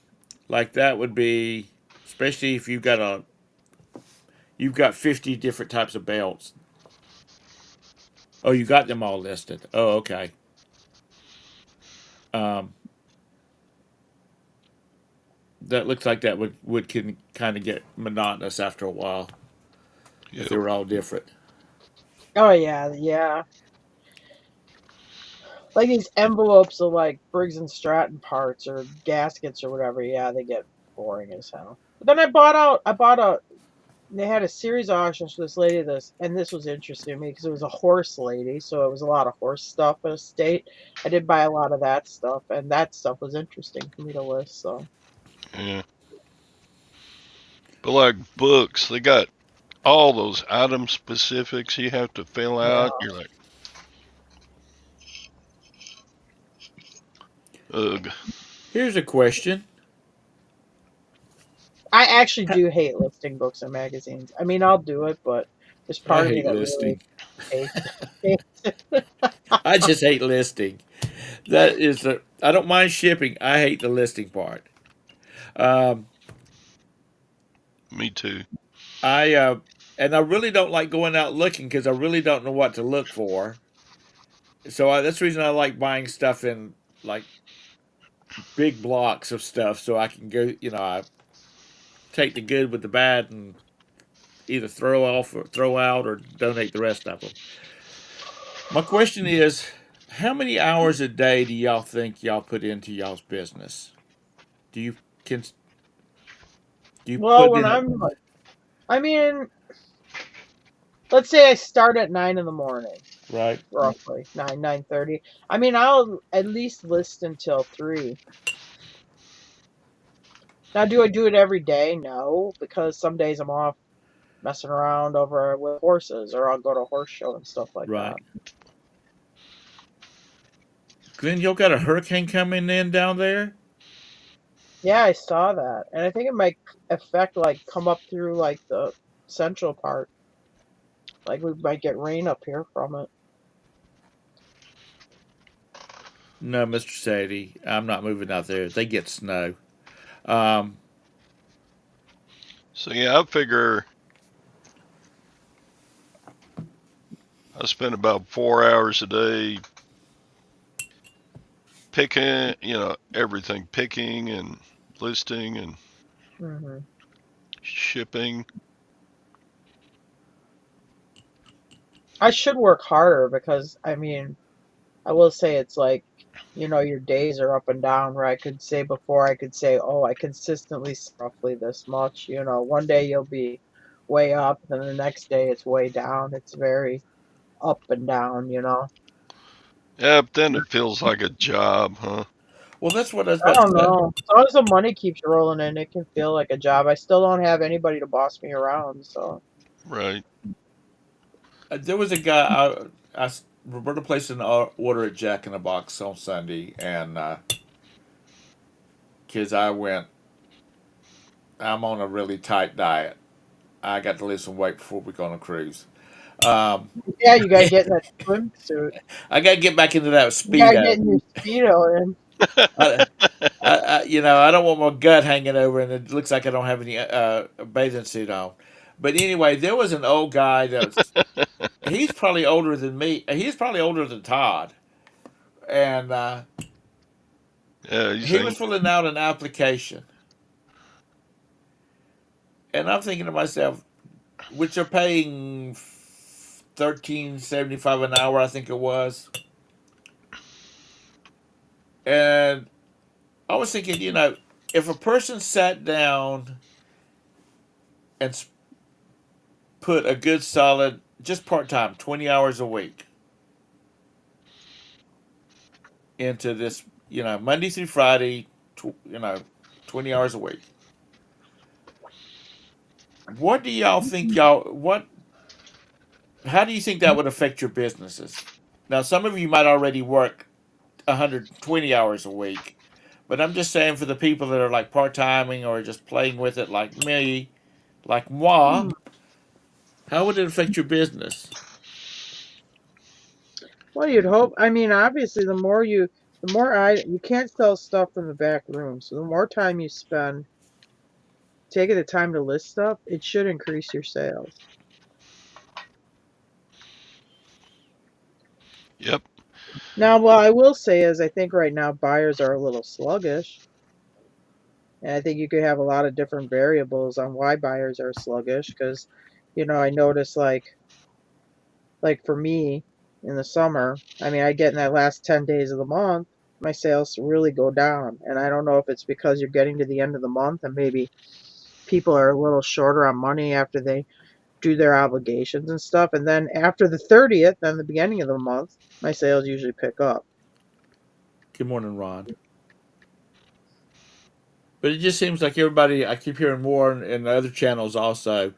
like that would be, especially if You've got 50 different types of belts. Oh, you got them all listed. Oh, okay. Um, that looks like that would can kind of get monotonous after a while if they Yep. were all different. Oh yeah, yeah. Like these envelopes of like Briggs and Stratton parts or gaskets or whatever. Yeah, they get boring as hell. But then I bought a. They had a series of auctions for this lady. And this was interesting to me because it was a horse lady, so it was a lot of horse stuff at a state. I did buy a lot of that stuff, and that stuff was interesting for me to list. So Yeah. But like books, they got all those item specifics you have to fill yeah, out. You're like, ugh. Here's a question. I actually do hate listing books and magazines. I mean, I'll do it, but there's I part of me hate that really listing. hates. hates it. I just hate listing. That is the. I don't mind shipping. I hate the listing part. Um, Me too. I and I really don't like going out looking because I really don't know what to look for. So that's the reason I like buying stuff in like big blocks of stuff, so I can go. I take the good with the bad and either throw off or throw out or donate the rest of them. My question is, how many hours a day do y'all think y'all put into y'all's business? Do you can do you Well, put when in a I'm like, I mean, let's say I start at 9 in the morning, right? roughly 9:30. I mean, I'll at least list until 3. Now, do I do it every day? No, because some days I'm off messing around over with horses, or I'll go to a horse show and stuff like Right. that. Glenn, y'all got a hurricane coming in down there? Yeah, I saw that, and I think it might affect like come up through like the central part. Like we might get rain up here from it. No, Mr. Sadie, I'm not moving out there. They get snow. Um, So yeah, I figure I spend about 4 hours a day picking, everything, picking and listing and Hmm. shipping. I should work harder because I mean, I will say it's like, your days are up and down where I could say before I could say, oh, I consistently roughly this much. One day you'll be way up, then the next day it's way down. It's very up and down. Yeah, but then it feels like a job, huh? well, that's what I was I about to don't say. know. As long as the money keeps rolling in, it can feel like a job. I still don't have anybody to boss me around, so. Right. There was a guy. Roberta placed an order at Jack in the Box on Sunday, and because I went, I'm on a really tight diet. I got to lose some weight before we go on a cruise. Um, Yeah, you gotta get in that swimsuit. I got to get back into that You gotta get speedo. in your speedo in. I, I don't want my gut hanging over, and it looks like I don't have any bathing suit on. But anyway, there was an old guy that was. He's probably older than me. He's probably older than Todd, and Yeah, you he was think? filling out an application, and I'm thinking to myself, which are paying 13.75 an hour, I think it was, and I was thinking, if a person sat down and put a good solid, just part time, 20 hours a week into this, Monday through Friday, 20 hours a week. What do y'all think how do you think that would affect your businesses? Now, some of you might already work 120 hours a week, but I'm just saying for the people that are like part timing or just playing with it like me, like moi, Hmm. how would it affect your business? Well, you'd hope. I mean, obviously, the more you can't sell stuff from the back room, so the more time you spend taking the time to list stuff, it should increase your sales. Yep. Now, what I will say is I think right now buyers are a little sluggish. And I think you could have a lot of different variables on why buyers are sluggish because, I notice like for me in the summer, I mean, I get in that last 10 days of the month, my sales really go down. And I don't know if it's because you're getting to the end of the month and maybe people are a little shorter on money after they do their obligations and stuff. And then after the 30th, then the beginning of the month, my sales usually pick up. Good morning, Ron. But it just seems like everybody, I keep hearing more in the other channels also.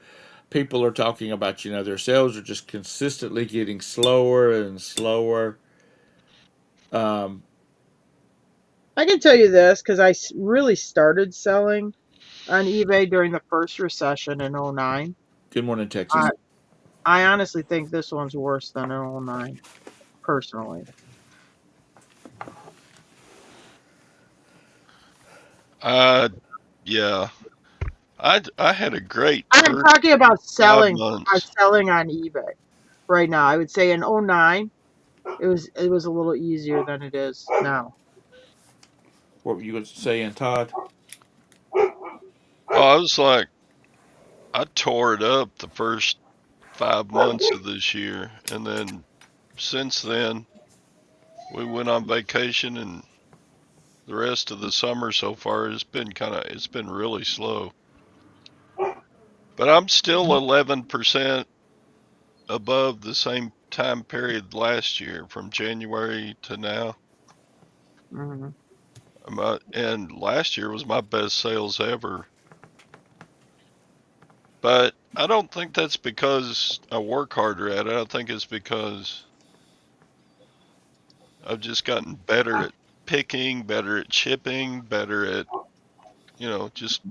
People are talking about, their sales are just consistently getting slower and slower. Um, I can tell you this because really started selling on eBay during the first recession in '09. Good morning, I, Texas. I honestly think this one's worse than in '09, personally. Uh, yeah. I had a great I'm first talking about 5 on months. selling on eBay right now. I would say in '09 it was a little easier than it is now. What were you saying, Todd? Oh, I was like, I tore it up the first 5 months of this year, and then since then we went on vacation, and the rest of the summer so far has been it's been really slow. But I'm still 11% above the same time period last year, from January to now. Hmm. And last year was my best sales ever. But I don't think that's because I work harder at it. I think it's because I've just gotten better at picking, better at shipping, better at, just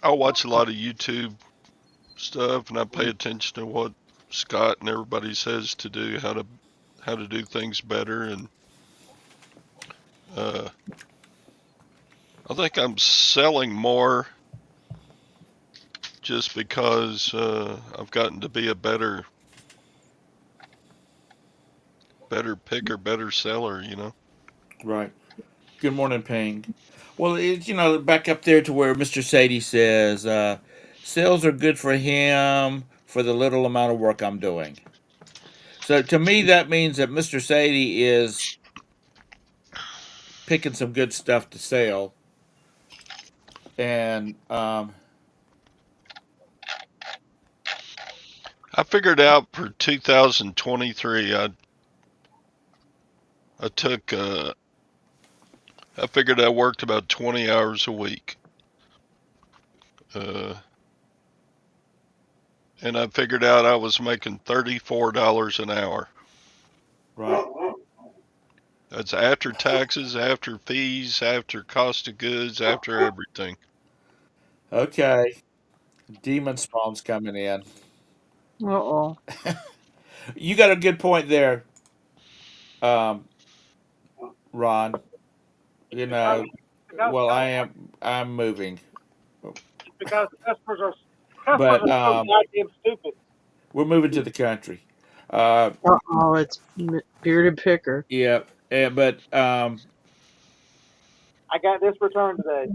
I watch a lot of YouTube stuff, and I pay attention to what Scott and everybody says to do, how to do things better, and uh, I think I'm selling more just because I've gotten to be a better picker, better seller. Right. Good morning, Ping. Well, it's, back up there to where Mr. Sadie says, sales are good for him for the little amount of work I'm doing. So to me, that means that Mr. Sadie is picking some good stuff to sell. And I figured out for 2023, I took I figured I worked about 20 hours a week. Uh, and I figured out I was making $34 an hour. right. That's after taxes, after fees, after cost of goods, after everything. Okay. Demon spawn's coming in. Uh-oh. You got a good point there, um, Ron. You Because know, because well, I'm moving, because customers but are so goddamn stupid. we're moving to the country. Uh, Uh-oh, it's bearded picker. yeah, but I got this return today.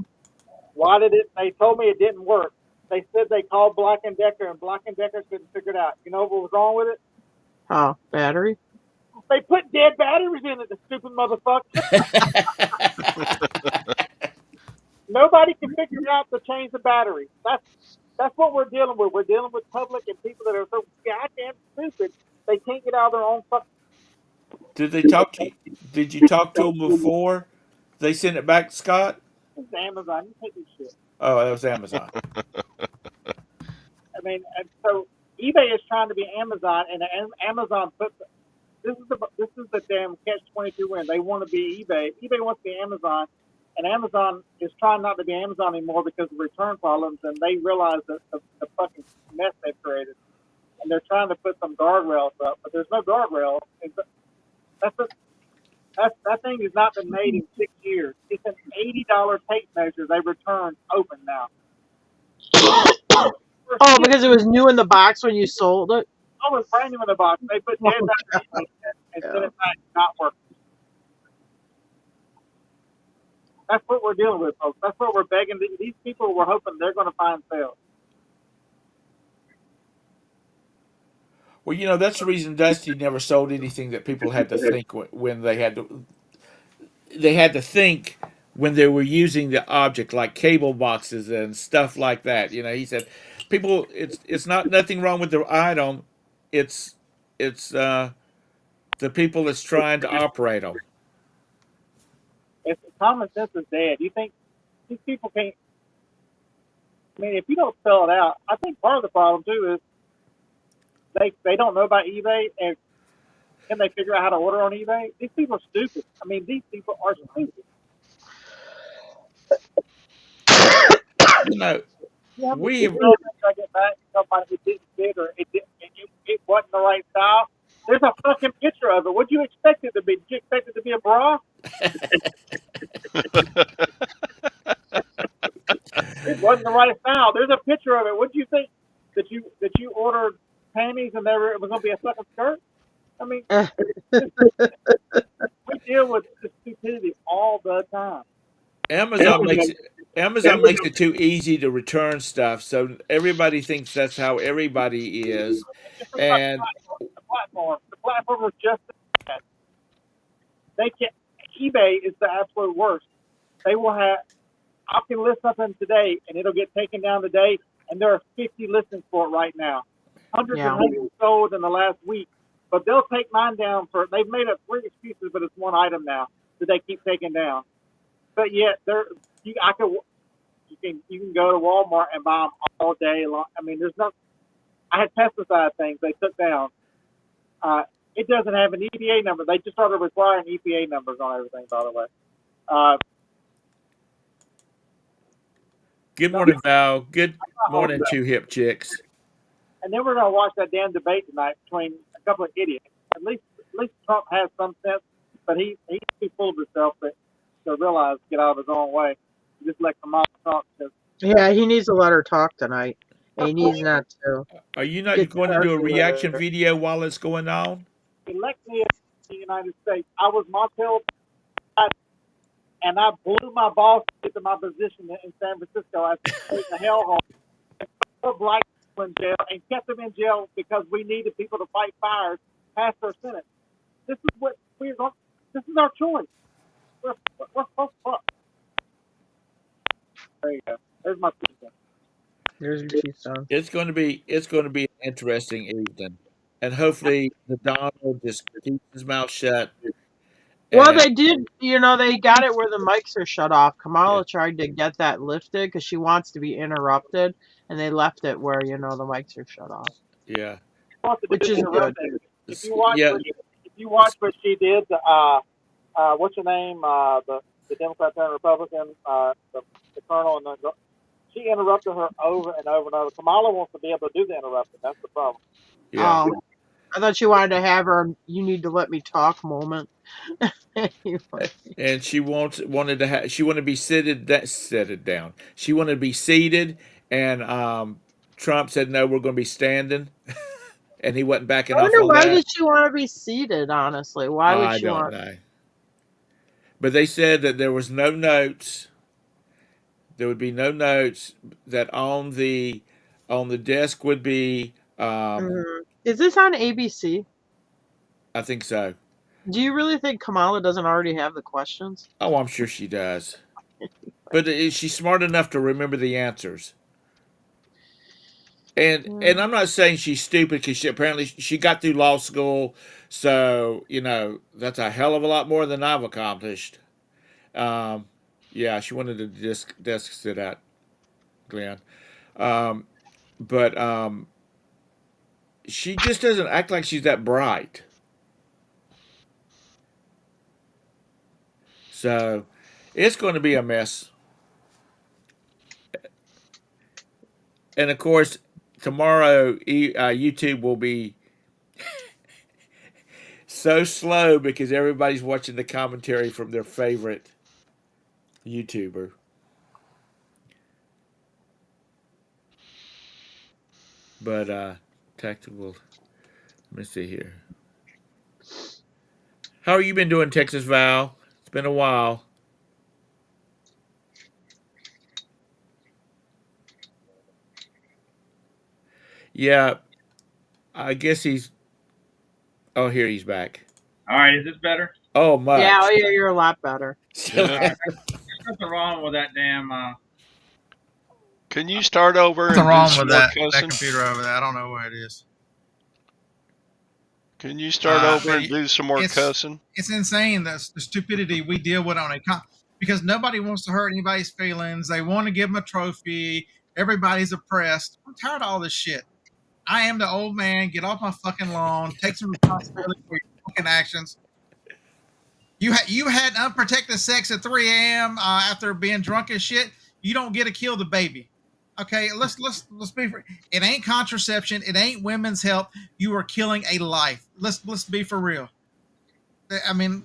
Why did it? They told me it didn't work. They said they called Black and Decker, and Black and Decker couldn't figure it out. You know what was wrong with it? Oh, battery? They put dead batteries in it. The stupid motherfucker. Nobody can figure out to change the battery. That's what we're dealing with. We're dealing with public and people that are so goddamn stupid they can't get out of their own fucking. did they talk to you? Did you talk to them before they sent it back, Scott? Amazon. You take this shit. Oh, that was Amazon. I mean, and so eBay is trying to be Amazon, and Amazon puts this is the damn catch 22 win. They want to be eBay. eBay wants to be Amazon, and Amazon is trying not to be Amazon anymore because of return problems, and they realize that the fucking mess they've created, and they're trying to put some guardrails up, but there's no guardrails. That's a, That thing has not been made in 6 years. It's an $80 tape measure they returned open now. Oh, because it was new in the box when you sold it. I was brand new in the box. They put dead batteries in it and sent Yeah. it back, not working. That's what we're dealing with, folks. That's what we're begging. These people were hoping they're going to find sales. Well, that's the reason Dusty never sold anything that people had to think when they had to think when they were using the object, like cable boxes and stuff like that. He said, people, it's not nothing wrong with the item, it's the people that's trying to operate them. If common sense is dead, you think these people can't? I mean, if you don't spell it out, I think part of the problem too is they don't know about eBay, and can they figure out how to order on eBay? These people are stupid. I mean, these people are stupid. You know, You have we to have, I get back somebody who didn't fit or it wasn't the right style. There's a fucking picture of it. What do you expect it to be? Did you expect it to be a bra? It wasn't the right style. There's a picture of it. What do you think? That you ordered panties and it was going to be a fucking skirt? I mean, we deal with this stupidity all the time. Amazon makes it. Amazon makes it too easy to return stuff, so everybody thinks that's how everybody is, It's just about and the platform. The platform is just that. They can eBay is the absolute worst. They will have. I can list something today and it'll get taken down today, and there are 50 listings for it right now. Hundreds Yeah. and hundreds sold in the last week, but they'll take mine down for. They've made up 3 excuses, but it's one item now that they keep taking down. But yet, you can go to Walmart and buy them all day long. I mean, there's no. I had pesticide things they took down. It doesn't have an EPA number. They just started requiring EPA numbers on everything. By the way, good morning, Val. Good morning, two hip chicks. and then we're gonna watch that damn debate tonight between a couple of idiots. At least Trump has some sense, but he's too full of himself to realize get out of his own way. Just let Kamala talk. Yeah, he needs to let her talk tonight. He needs not to Are you not get going to do a started with reaction her. video while it's going on? Elect me in the United States. I was Montel, and I blew my boss into my position in San Francisco as a hellhole. Put black people in jail and kept them in jail because we needed people to fight fires past their sentence. This is what we're going. This is our choice. We're so fucked. There you go. There's my pizza. There's your 2 cents. It's going to be an interesting evening, and hopefully the Donald just keeps his mouth shut. Well, And they did. They got it where the mics are shut off. yeah, Kamala tried to get that lifted because she wants to be interrupted, and they left it where the mics are shut off, yeah, which is good. If yeah. you watch what she did, what's her name? The Democrat and Republican, the colonel, and she interrupted her over and over and over. Kamala wants to be able to do the interrupting. That's the problem. Yeah. I thought she wanted to have her "you need to let me talk" moment. And she she wanted to be seated down. She wanted to be seated, and Trump said no, we're going to be standing, and he wasn't backing I off wonder on why that. did she want to be seated? Honestly, why would I she don't want? know, but they said that there was no notes. There would be no notes that on the desk would be. Is this on ABC? I think so. Do you really think Kamala doesn't already have the questions? Oh, I'm sure she does. But is she smart enough to remember the answers? And I'm not saying she's stupid because she got through law school, so that's a hell of a lot more than I've accomplished. Um, yeah, she wanted to desk sit at Glenn, but she just doesn't act like she's that bright. So it's going to be a mess. And of course, tomorrow YouTube will be so slow because everybody's watching the commentary from their favorite YouTuber. But tactical. Let me see here. How you been doing, Texas Val? It's been a while. Yeah, I guess he's. Oh, here he's back. All right, is this better? Oh, Yeah, much. oh yeah, you're a lot better. All right, there's nothing wrong with that damn. Can you start over Nothing and do wrong some with more that cussing? computer over there. I don't know what it is. Can you start over But and do some more it's cussing? it's insane the stupidity we deal with on a because nobody wants to hurt anybody's feelings. They want to give them a trophy. Everybody's oppressed. I'm tired of all this shit. I am the old man. Get off my fucking lawn. Take some responsibility for your fucking actions. You had unprotected sex at 3 a.m. After being drunk as shit. You don't get to kill the baby. Okay, let's be. It ain't contraception. It ain't women's health. You are killing a life. Let's be for real. I mean,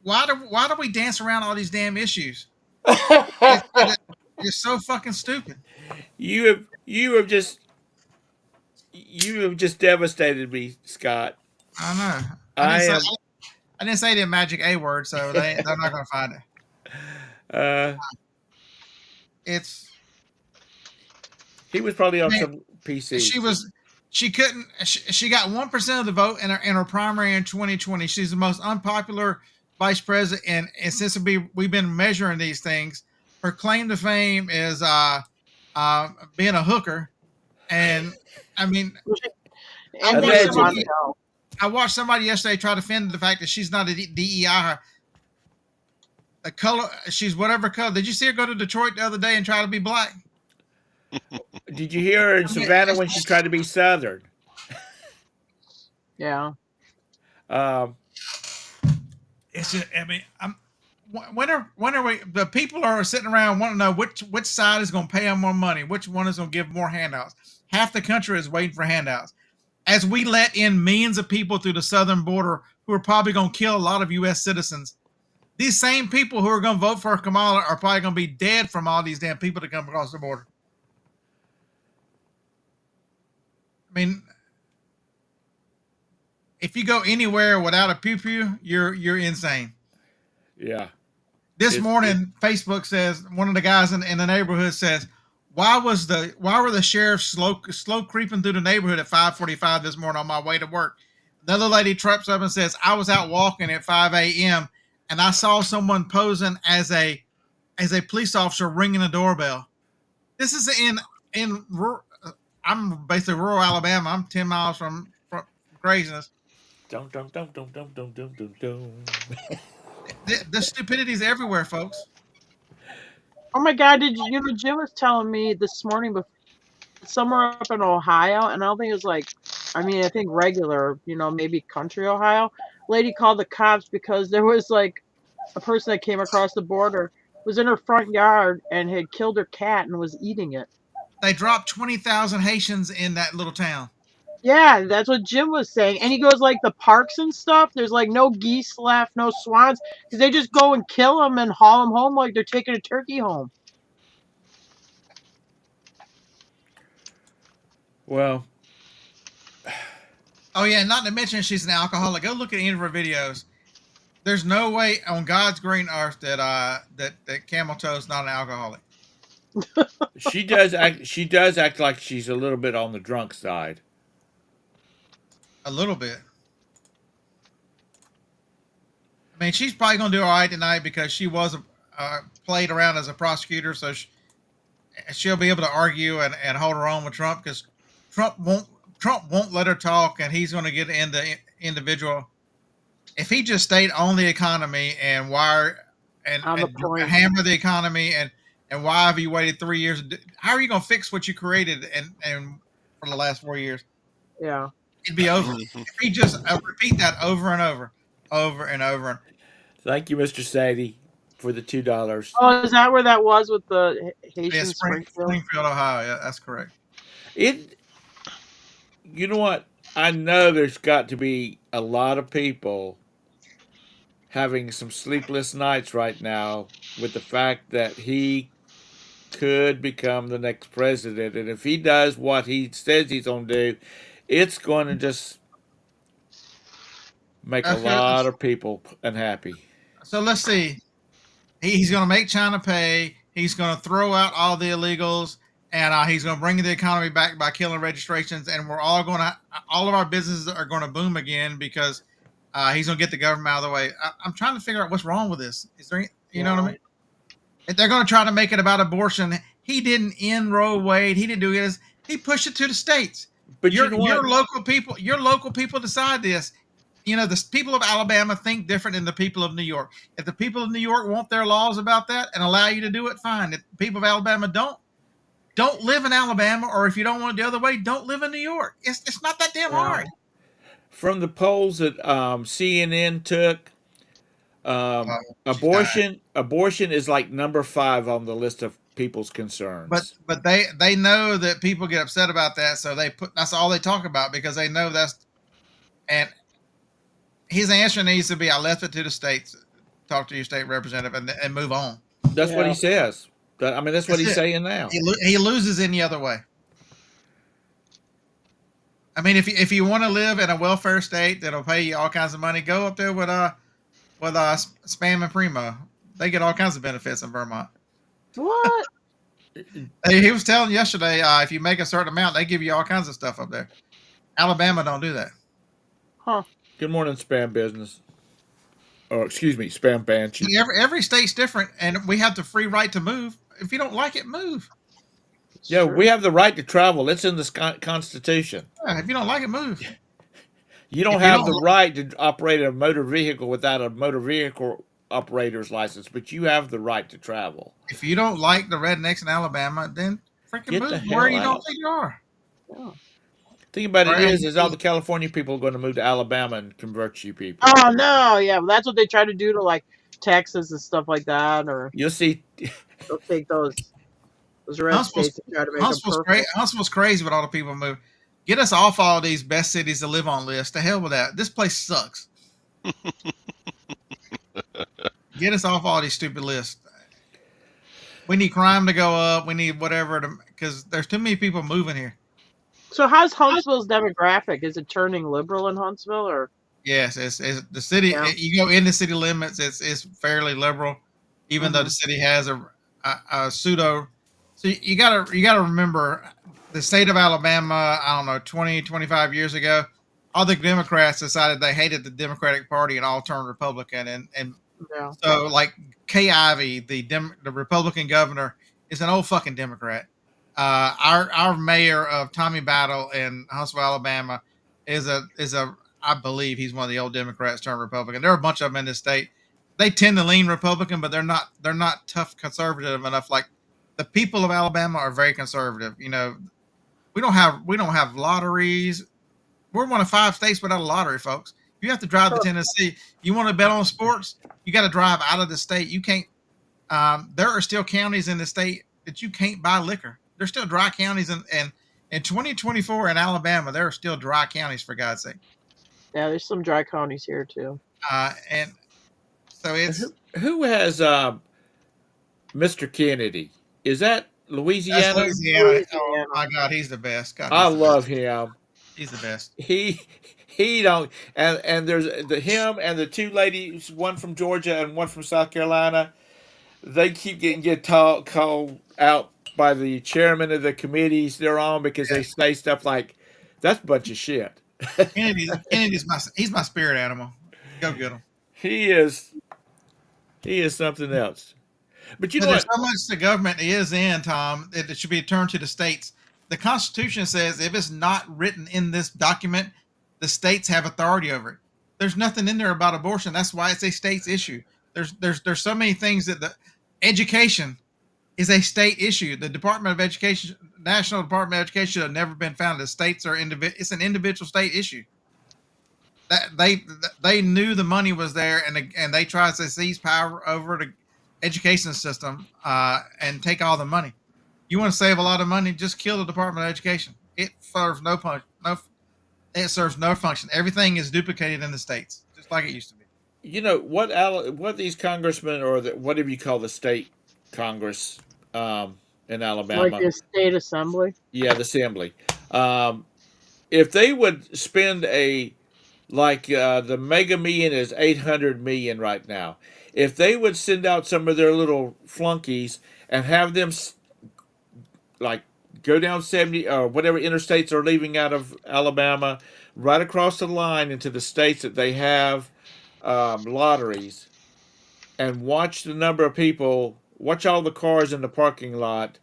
why do we dance around all these damn issues? It's so fucking stupid. You have just devastated me, Scott. I know. I am. I didn't say the magic A word, so they're not gonna find it. Uh, It's he was probably on man, some PC. she got 1% of the vote in her primary in 2020. She's the most unpopular vice president, and since we've been measuring these things, her claim to fame is being a hooker. And I mean, I And watched being a Allegedly. Mondo. I watched somebody yesterday try to defend the fact that she's not a DEI. The color, she's whatever color. Did you see her go to Detroit the other day and try to be black? Did you hear her in Savannah when she tried to be Southern? Yeah. It's just, I mean, when are we? The people are sitting around wanting to know which side is going to pay them more money, which one is going to give more handouts. Half the country is waiting for handouts. As we let in millions of people through the southern border who are probably going to kill a lot of U.S. citizens, these same people who are going to vote for Kamala are probably going to be dead from all these damn people that come across the border. I mean, if you go anywhere without a pew pew, you're insane. Yeah. This morning, Facebook says one of the guys in the neighborhood says, why were the sheriffs slow creeping through the neighborhood at 5:45 this morning on my way to work? Another lady trips up and says, I was out walking at 5 a.m. and I saw someone posing as a police officer ringing a doorbell. This is in I'm basically rural Alabama. I'm 10 miles from craziness. Don't. The stupidity is everywhere, folks. Oh my God! Did you know Jim was telling me this morning before somewhere up in Ohio, and I don't think it was like, I mean, I think regular, maybe country Ohio. Lady called the cops because there was like a person that came across the border was in her front yard and had killed her cat and was eating it. They dropped 20,000 Haitians in that little town. Yeah, that's what Jim was saying. And he goes like the parks and stuff. There's like no geese left, no swans, because they just go and kill them and haul them home like they're taking a turkey home. Well. Oh yeah, not to mention she's an alcoholic. Go look at any of her videos. There's no way on God's green earth that Camel Toe's not an alcoholic. She does act like she's a little bit on the drunk side. A little bit. I mean, she's probably gonna do all right tonight because she was played around as a prosecutor, so she'll be able to argue and hold her own with Trump because Trump won't let her talk, and he's going to get into individual. If he just stayed on the economy and hammer the economy and why have you waited 3 years? How are you going to fix what you created and for the last 4 years? Yeah, it'd be over. If he just repeat that over and over. Thank you, Mr. Sadie, for the $2. Oh, is that where that was with the Haitian Springfield, Ohio? Yeah, that's correct. You know what? I know there's got to be a lot of people having some sleepless nights right now with the fact that he could become the next president. And if he does what he says he's going to do, it's going to just make a Okay, lot of people unhappy. so let's see. He's going to make China pay. He's going to throw out all the illegals, and he's going to bring the economy back by killing registrations. And all of our businesses are going to boom again because he's going to get the government out of the way. I'm trying to figure out what's wrong with this. Is there, you know what I mean? If they're going to try to make it about abortion, he didn't end Roe Wade. He didn't do this. He pushed it to the states. But your you know what? your local people decide this. You know, the people of Alabama think different than the people of New York. If the people of New York want their laws about that and allow you to do it, fine. If the people of Alabama don't live in Alabama, or if you don't want it the other way, don't live in New York. It's not that damn hard. From the polls that CNN took, She's abortion is like number 5 on the list of people's concerns. But they know that people get upset about that, so that's all they talk about because they know and his answer needs to be, I left it to the states. Talk to your state representative and move on. That's what he says. That's what he's saying now. He loses any other way. I mean, if you want to live in a welfare state that'll pay you all kinds of money, go up there with Spam and Primo. They get all kinds of benefits in Vermont. What? He was telling yesterday, if you make a certain amount, they give you all kinds of stuff up there. Alabama don't do that. Huh. Good morning, spam business. Or excuse me, spam banshee. Every state's different, and we have the free right to move. If you don't like it, move. Yeah, we have the right to travel. It's in the Constitution. Yeah, if you don't like it, move. You don't have the right to operate a motor vehicle without a motor vehicle operator's license, but you have the right to travel. If you don't like the rednecks in Alabama, then freaking Get the move where hell you don't out. think you are. Yeah. Thing about it Right. is all the California people are going to move to Alabama and convert you people. Oh no, yeah, well, that's what they try to do to like Texas and stuff like that, or You'll see. they'll take those red states and try to make them perfect. Huntsville's crazy with all the people move. Get us off all these best cities to live on lists. The hell with that. This place sucks. Get us off all these stupid lists. We need crime to go up. We need whatever because there's too many people moving here. So how's Huntsville's demographic? Is it turning liberal in Huntsville, or? Yes, it's the city. Yeah. You go in the city limits, it's fairly liberal, even though the city has a pseudo. So you gotta remember, the state of Alabama, I don't know, 20, 25 years ago, all the Democrats decided they hated the Democratic Party and all turned Republican, and Yeah. so like Kay Ivey, the Republican governor, is an old fucking Democrat. Our mayor of Tommy Battle in Huntsville, Alabama, is a I believe he's one of the old Democrats turned Republican. There are a bunch of them in this state. They tend to lean Republican, but they're not tough conservative enough. Like the people of Alabama are very conservative. You know, we don't have lotteries. We're one of 5 states without a lottery, folks. You have to drive to Tennessee. You want to bet on sports? You got to drive out of the state. You can't. There are still counties in the state that you can't buy liquor. There's still dry counties in 2024 in Alabama. There are still dry counties, for God's sake. Yeah, there's some dry counties here too. And so it's Who has Mr. Kennedy? Is that Louisiana? that's Louisiana. Oh my God, he's the best. God, I he's the love best. him. He's the best. He don't and there's him and the 2 ladies, one from Georgia and one from South Carolina. They keep get called out by the chairman of the committees they're on because they say stuff like, "That's a bunch of shit." Kennedy's my spirit animal. Go get him. He is something else. But you know There's what? so much the government is in, Tom, it should be turned to the states. The Constitution says if it's not written in this document, the states have authority over it. There's nothing in there about abortion. That's why it's a state's issue. There's so many things that the education is a state issue. The Department of Education, National Department of Education, should have never been founded. The states are it's an individual state issue. That they knew the money was there, and they tried to seize power over the education system and take all the money. You want to save a lot of money? Just kill the Department of Education. It serves no It serves no function. Everything is duplicated in the states, just like it used to be. You know what these congressmen or whatever you call the state Congress in Like Alabama, the state assembly. yeah, the assembly. Um, if they would spend a like the Mega Million is 800 million right now. If they would send out some of their little flunkies and have them like go down 70 or whatever interstates are leaving out of Alabama, right across the line into the states that they have lotteries, and watch the number of people, watch all the cars in the parking lot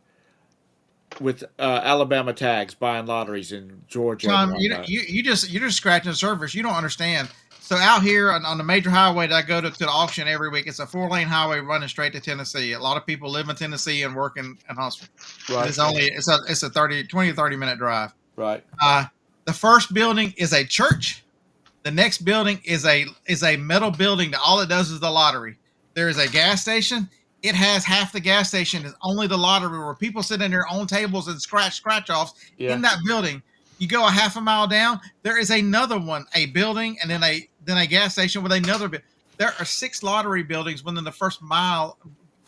with Alabama tags buying lotteries in Georgia and Tom, whatnot. you're just scratching the surface. You don't understand. So out here on the major highway that I go to the auction every week, it's a 4-lane highway running straight to Tennessee. A lot of people live in Tennessee and work in Huntsville. Right, It's a 20 to 30 minute drive. right. The first building is a church. The next building is a metal building that all it does is the lottery. There is a gas station. It has half the gas station is only the lottery, where people sit in their own tables and scratch offs Yeah. in that building. You go a half a mile down, there is another one, a building, and then a gas station with another. There are 6 lottery buildings within the first mile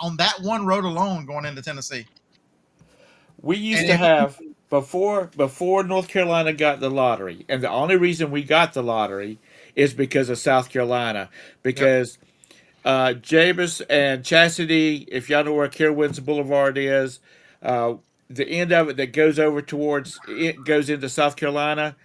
on that one road alone going into Tennessee. We used And to if have before North Carolina got the lottery, and the only reason we got the lottery is because of South Carolina, because Jabez and Chastity, if y'all know where Carowinds Boulevard is, uh, the end of it that goes over towards it goes into South Carolina.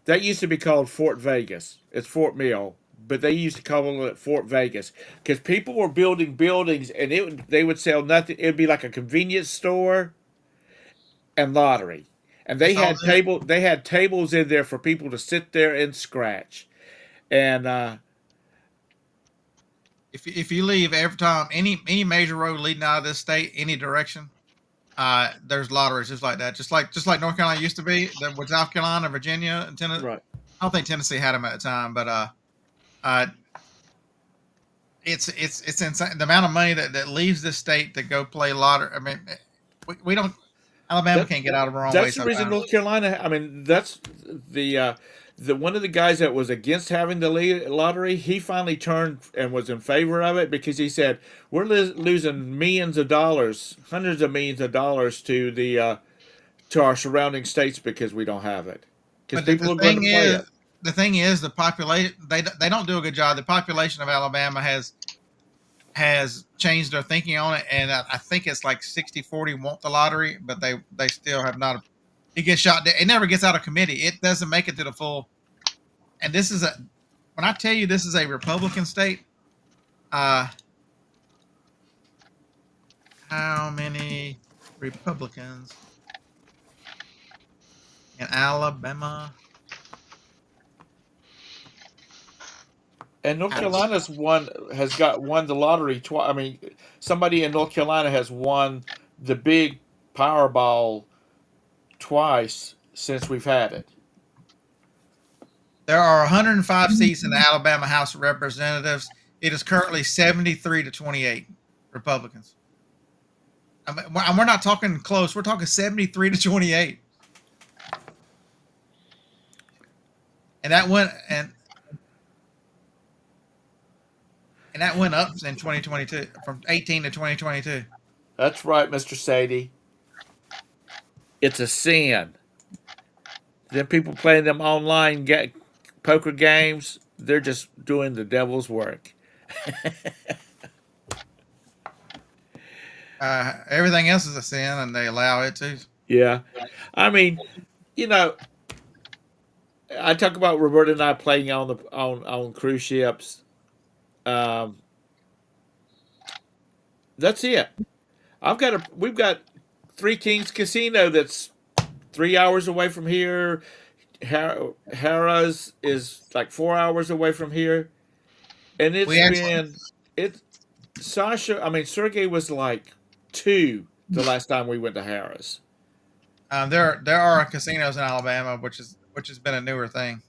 That used to be called Fort Vegas. It's Fort Mill, but they used to call it Fort Vegas because people were building buildings, and they would sell nothing. It would be like a convenience store and lottery, and that's all it is. they had tables in there for people to sit there and scratch, and If you leave every time any major road leading out of this state any direction, there's lotteries just like that, just like North Carolina used to be. With South Carolina, Virginia, and Tennessee. right. I don't think Tennessee had them at the time, but uh, it's insane the amount of money that leaves this state to go play lottery. I mean, we don't. Alabama That can't get out of our own way that's the reason sometimes. North Carolina. I mean, that's the one of the guys that was against having the lottery. He finally turned and was in favor of it because he said we're losing millions of dollars, hundreds of millions of dollars to our surrounding states because we don't have it. Because But people are going to play it. the thing is, the population they don't do a good job. The population of Alabama has changed their thinking on it, and I think it's like 60-40 want the lottery, but they still have not. It gets shot. It never gets out of committee. It doesn't make it to the full. And this is when I tell you this is a Republican state. How many Republicans in Alabama? And North Carolina's won the lottery twice. I mean, somebody in North Carolina has won the big Powerball twice since we've had it. There are 105 seats in the Alabama House of Representatives. It is currently 73 to 28 Republicans. I mean, and we're not talking close. We're talking 73 to 28. And that went up in 2022 from 18 to 2022. That's right, Mr. Sadie. It's a sin. Then people playing them online poker games, they're just doing the devil's work. Everything else is a sin, and they allow it to. Yeah. I mean, you know, I talk about Roberta and I playing on cruise ships. Um, that's it. We've got Three Kings Casino that's 3 hours away from here. Harrah's is like 4 hours away from here, and it's We actually been it. Sasha, I mean Sergey was like 2 the last time we went to Harrah's. there are casinos in Alabama, which has been a newer thing.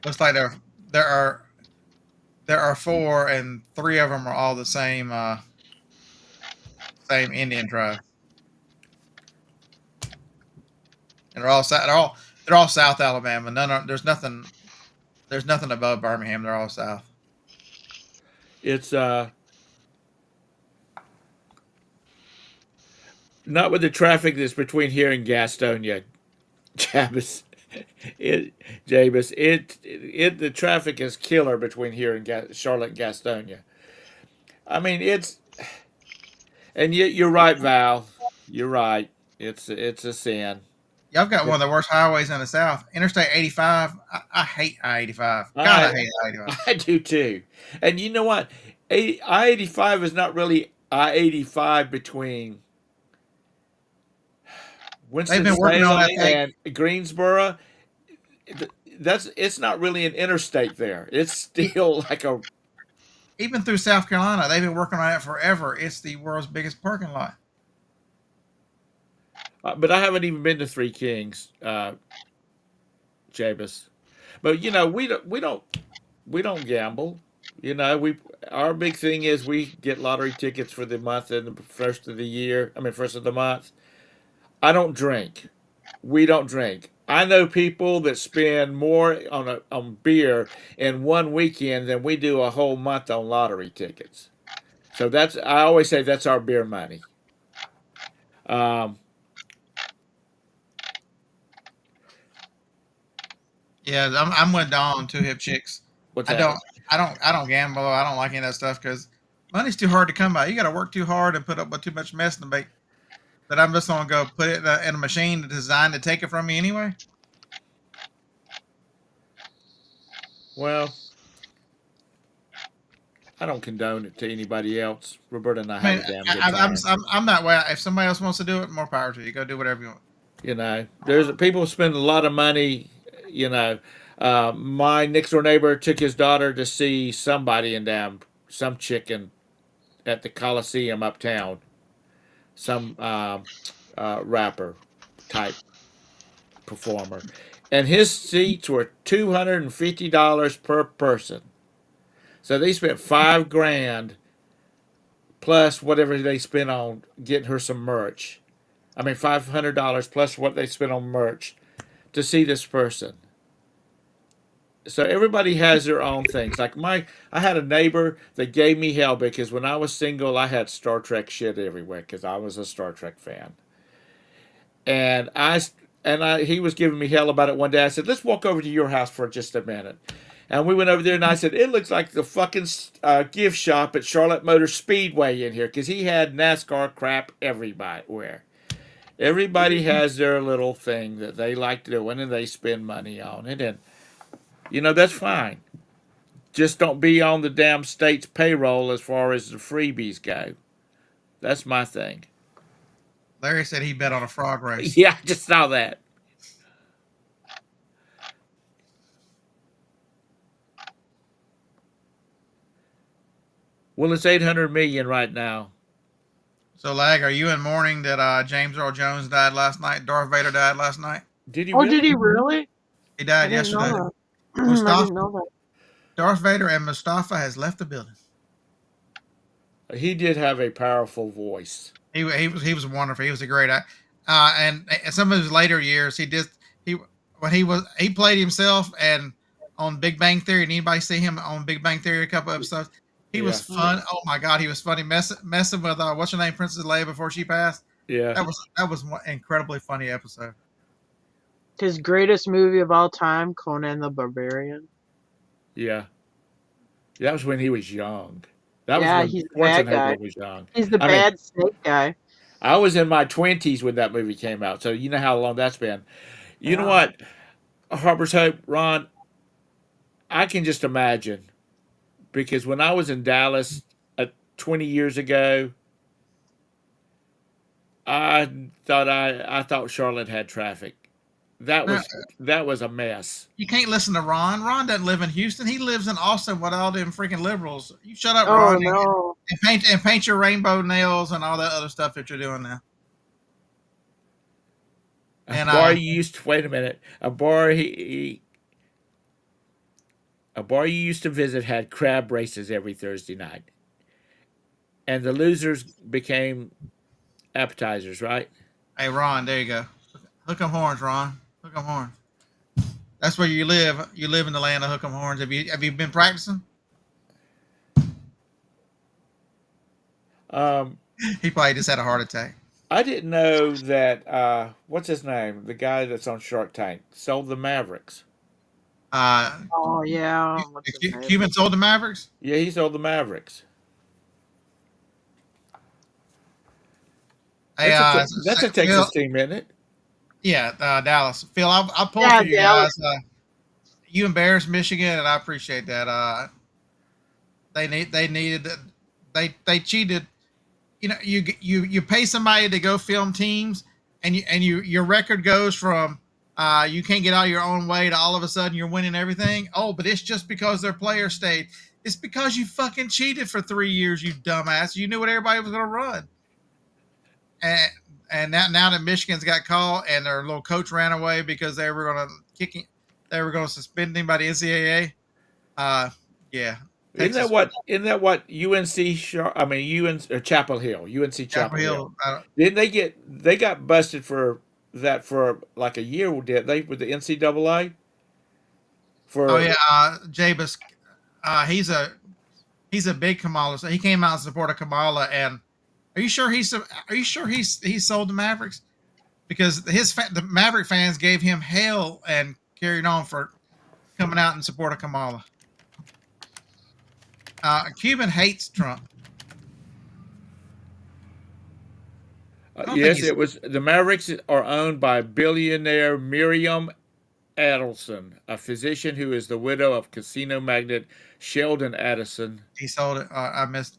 Looks like there are 4, and 3 of them are all the same Indian tribe. And they're all South Alabama. There's nothing above Birmingham. They're all south. It's not with the traffic that's between here and Gastonia, Jabus. It Jabus. It the traffic is killer between here and Charlotte and Gastonia. I mean it's and you're right, Val. You're right. It's a sin. Y'all got one of the worst highways in the South. Interstate 85. I hate I-85. God, I I hate I-85. I do too. And you know what? I-85 is not really I-85 between They've been working on Winston-Salem that thing. and Greensboro. That's it's not really an interstate there. It's still like a. Even through South Carolina, they've been working on it forever. It's the world's biggest parking lot. But I haven't even been to Three Kings, Jabus. But you know we don't gamble. You know we our big thing is we get lottery tickets for the month and the first of the year. I mean first of the month. I don't drink. We don't drink. I know people that spend more on beer in one weekend than we do a whole month on lottery tickets. So that's I always say that's our beer money. Um, Yeah, I'm with Dawn, two hip chicks. what's I happening? don't I don't gamble. I don't like any of that stuff because money's too hard to come by. You got to work too hard and put up with too much mess to make that. I'm just gonna go put it in a machine designed to take it from me anyway. Well, I don't condone it to anybody else. Roberta and I I have mean, a damn good time. I'm that way. If somebody else wants to do it, more power to you. Go do whatever you want. You know, there's people spend a lot of money. You know, my next door neighbor took his daughter to see somebody in damn some chicken at the Coliseum uptown, some rapper type performer, and his seats were $250 per person. So they spent 5 grand plus whatever they spent on getting her some merch. I mean, $500 plus what they spent on merch to see this person. So everybody has their own things. I had a neighbor that gave me hell because when I was single, I had Star Trek shit everywhere because I was a Star Trek fan. And he was giving me hell about it one day. I said, "Let's walk over to your house for just a minute." And we went over there, and I said, "It looks like the fucking gift shop at Charlotte Motor Speedway in here," because he had NASCAR crap everywhere. Everybody has their little thing that they like doing and they spend money on it, and that's fine. Just don't be on the damn state's payroll as far as the freebies go. That's my thing. Larry said he bet on a frog race. Yeah, I just saw that. Well, it's 800 million right now. So, Lag, are you in mourning that James Earl Jones died last night? Darth Vader died last night. Did he Oh, really? did he really? He I died didn't know yesterday. that. I Mustafa, didn't know that. Darth Vader and Mustafa has left the building. He did have a powerful voice. He was wonderful. He was a great actor. And some of his later years, he when he played himself and on Big Bang Theory. And anybody see him on Big Bang Theory a couple episodes? He was Yeah. fun. Oh my God, he was funny. Messing with what's her name, Princess Leia before she passed. Yeah. That was one incredibly funny episode. His greatest movie of all time, Conan the Barbarian. Yeah. That was when he was young. That Yeah, was he's when the bad guy. Schwarzenegger was young. He's the I mean, bad snake guy. I was in my 20s when that movie came out, so you know how long that's been. You know Yeah. what, Harper's Hope, Ron, I can just imagine because when I was in Dallas 20 years ago, I thought Charlotte had traffic. That Now, was a mess. you can't listen to Ron. Ron doesn't live in Houston. He lives in Austin with all them freaking liberals. You shut up, Oh Ron, no. and paint your rainbow nails and all that other stuff that you're doing now. A And bar you used to wait a minute. A bar you used to visit had crab races every Thursday night, and the losers became appetizers, right? hey, Ron, there you go. Hook 'em horns, Ron. Hook 'em horns. That's where you live. You live in the land of hook 'em horns. Have you been practicing? Um, He probably just had a heart attack. I didn't know that. What's his name? The guy that's on Shark Tank sold the Mavericks. Uh, Oh yeah, what's his name? Cuban sold the Mavericks. Yeah, he sold the Mavericks. Hey, That's a Phil, Texas team, isn't it? yeah, Dallas. Phil, I'll pull Yeah, for you Dallas. guys. You embarrassed Michigan, and I appreciate that. They needed they cheated. You know, you pay somebody to go film teams, and your record goes from you can't get out of your own way to all of a sudden you're winning everything. Oh, but it's just because their players stayed. It's because you fucking cheated for 3 years, you dumbass. You knew what everybody was going to run. And now that Michigan's got caught and their little coach ran away because they were going to kick him, they were going to suspend him by the NCAA. Yeah, Texas, Isn't that what UNC? I mean UNC Chapel Hill. UNC Chapel Chapel Hill. Hill. Didn't they get? They got busted for that for like a year. Did they with the NCAA? Oh For yeah, Jabus. He's a big Kamala. So he came out in support of Kamala. And are you sure he's sold the Mavericks? Because the Maverick fans gave him hell and carried on for coming out in support of Kamala. Cuban hates Trump. I don't think yes, he's. it was the Mavericks are owned by billionaire Miriam Adelson, a physician who is the widow of casino magnate Sheldon Adelson. He sold it. I missed.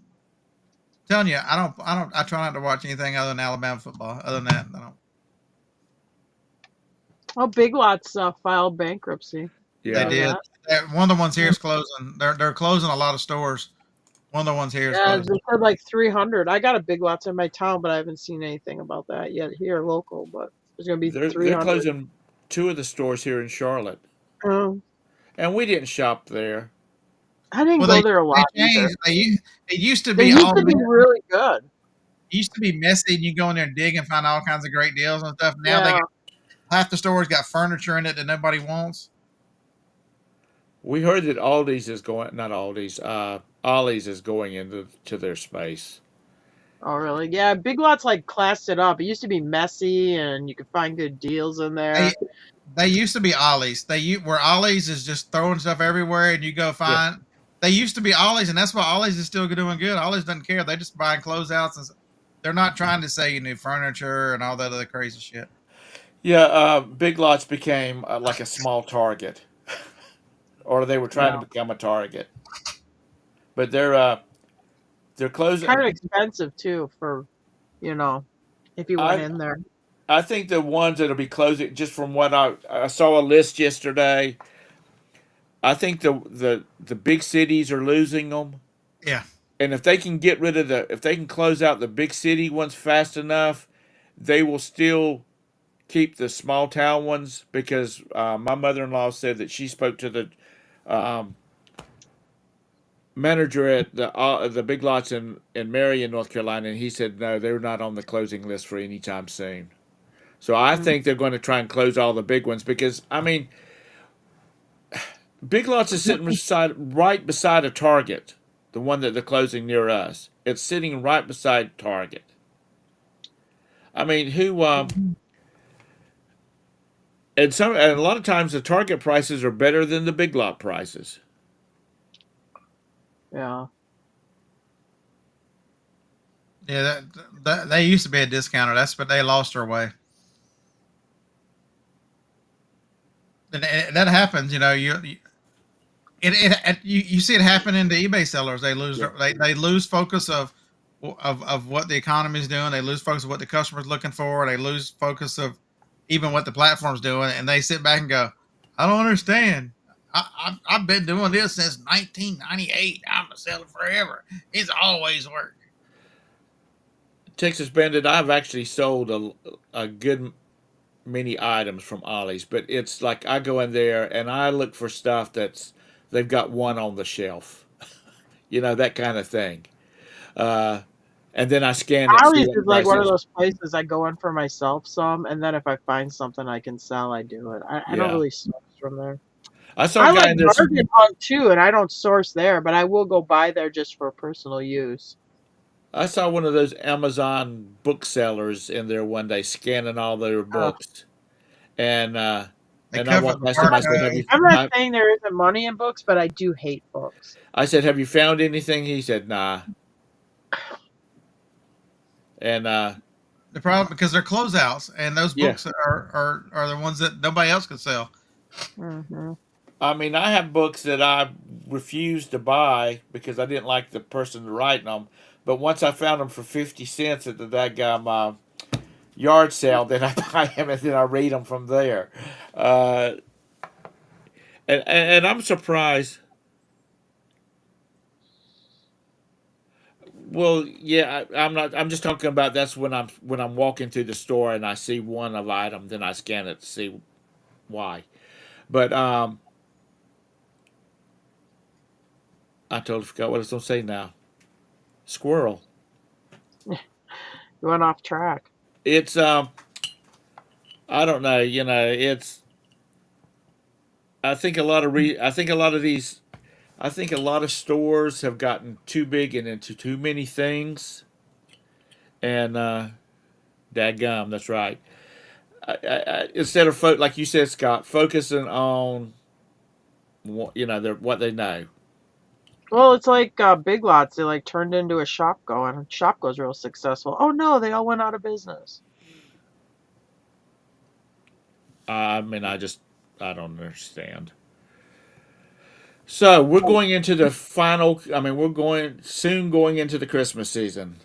Telling you, I don't. I try not to watch anything other than Alabama football. Other than that, I don't. Oh, Big Lots filed bankruptcy. Yeah, They did. One of the ones here is closing. They're closing a lot of stores. One of the ones here is Yeah, closing. they said like 300. I got a Big Lots in my town, but I haven't seen anything about that yet here local. But there's gonna be they're 300. closing two of the stores here in Charlotte, Oh, and we didn't shop there. I didn't Well, go there a lot they either. changed. It used to They be used all to be really good. It used to be messy, and you go in there and dig and find all kinds of great deals and stuff. Now Yeah. half the stores got furniture in it that nobody wants. We heard that Aldi's is going, not Aldi's, Ollie's is going into their space. Oh, really? Yeah, Big Lots like classed it up. It used to be messy, and you could find good deals in there. They used to be Ollie's. Where Ollie's is just throwing stuff everywhere, and you go find. Yeah. They used to be Ollie's, and that's why Ollie's is still doing good. Ollie's doesn't care. They just buying closeouts, and they're not trying to sell you new furniture and all that other crazy shit. Yeah, Big Lots became like a small Target, or they were trying to become a Target. But they're closing. Kind of expensive too for, if you went in there. I think the ones that'll be closing, just from what I saw a list yesterday. I think the big cities are losing them. Yeah. And if they can get rid of if they can close out the big city ones fast enough, they will still keep the small town ones, because my mother-in-law said that she spoke to the manager at the Big Lots in Marion, North Carolina, and he said no, they're not on the closing list for any time soon. So I think they're going to try and close all the big ones, because I mean, Big Lots is sitting right beside a Target, the one that they're closing near us. It's sitting right beside Target. I mean, and a lot of times the Target prices are better than the Big Lot prices. Yeah. Yeah, that they used to be a discounter. But they lost their way. And that happens, you see it happen in the eBay sellers. They lose they lose focus of what the economy is doing. They lose focus of what the customer's looking for. They lose focus of even what the platform's doing, and they sit back and go, "I don't understand. I've been doing this since 1998. I'm gonna sell it forever. It's always worked." Texas Bandit, I've actually sold a good many items from Ollie's, but it's like I go in there and I look for stuff they've got one on the shelf, that kind of thing. and then I scan it, see Ollie's what the is like price one of is. those places I go in for myself some, and then if I find something I can sell, I do it. I don't Yeah, really source from there. I saw a I guy like in this. Bargain Hunt too, and I don't source there, but I will go buy there just for personal use. I saw one of those Amazon booksellers in there one day scanning all their Uh, books, and They I cover walked the past him. I said, "Have barcode. you?" I'm not saying there isn't money in books, but I do hate books. I said, "Have you found anything?" He said, "Nah." And The problem because they're closeouts, and those yeah, books are the ones that nobody else can sell. Hmm. I mean, I have books that I refused to buy because I didn't like the person writing them. But once I found them for 50 cents at the that yard sale, then I buy them and then I read them from there. Uh, and I'm surprised. Well, yeah, I'm not. I'm just talking about that's when I'm walking through the store and I see one of item, then I scan it to see why. But I totally forgot what I was gonna say now. Squirrel. You went off track. It's I don't know. It's. I think a lot of these. I think a lot of stores have gotten too big and into too many things. And dadgum, that's right. Instead of like you said, Scott, focusing on what they know. Well, it's like Big Lots. They like turned into a Shopko, and Shopko's real successful. Oh no, they all went out of business. I mean, I don't understand. So we're going into the final. I mean, we're going into the Christmas season.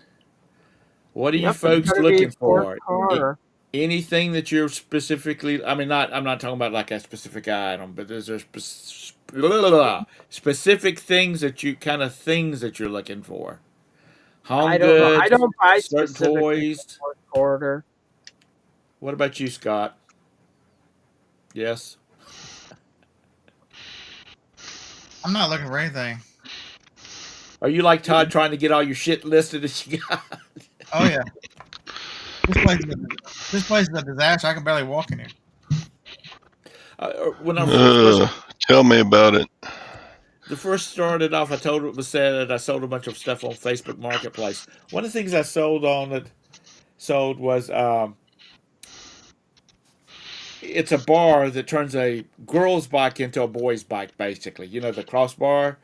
What are you Yep, it's folks gonna be looking fourth for? quarter. Anything that you're specifically? I mean, not. I'm not talking about like a specific item, but is there specific things that things that you're looking for? Home I don't know. I goods, don't buy certain specifically for toys. fourth quarter. What about you, Scott? Yes. I'm not looking for anything. Are you like Todd trying to get all your shit listed that you got? Oh yeah, this place is a, this place is a disaster. I can barely walk in here. When I first Tell me about it. the first started off, said I sold a bunch of stuff on Facebook Marketplace. One of the things I sold was it's a bar that turns a girl's bike into a boy's bike, basically. You know, the crossbar.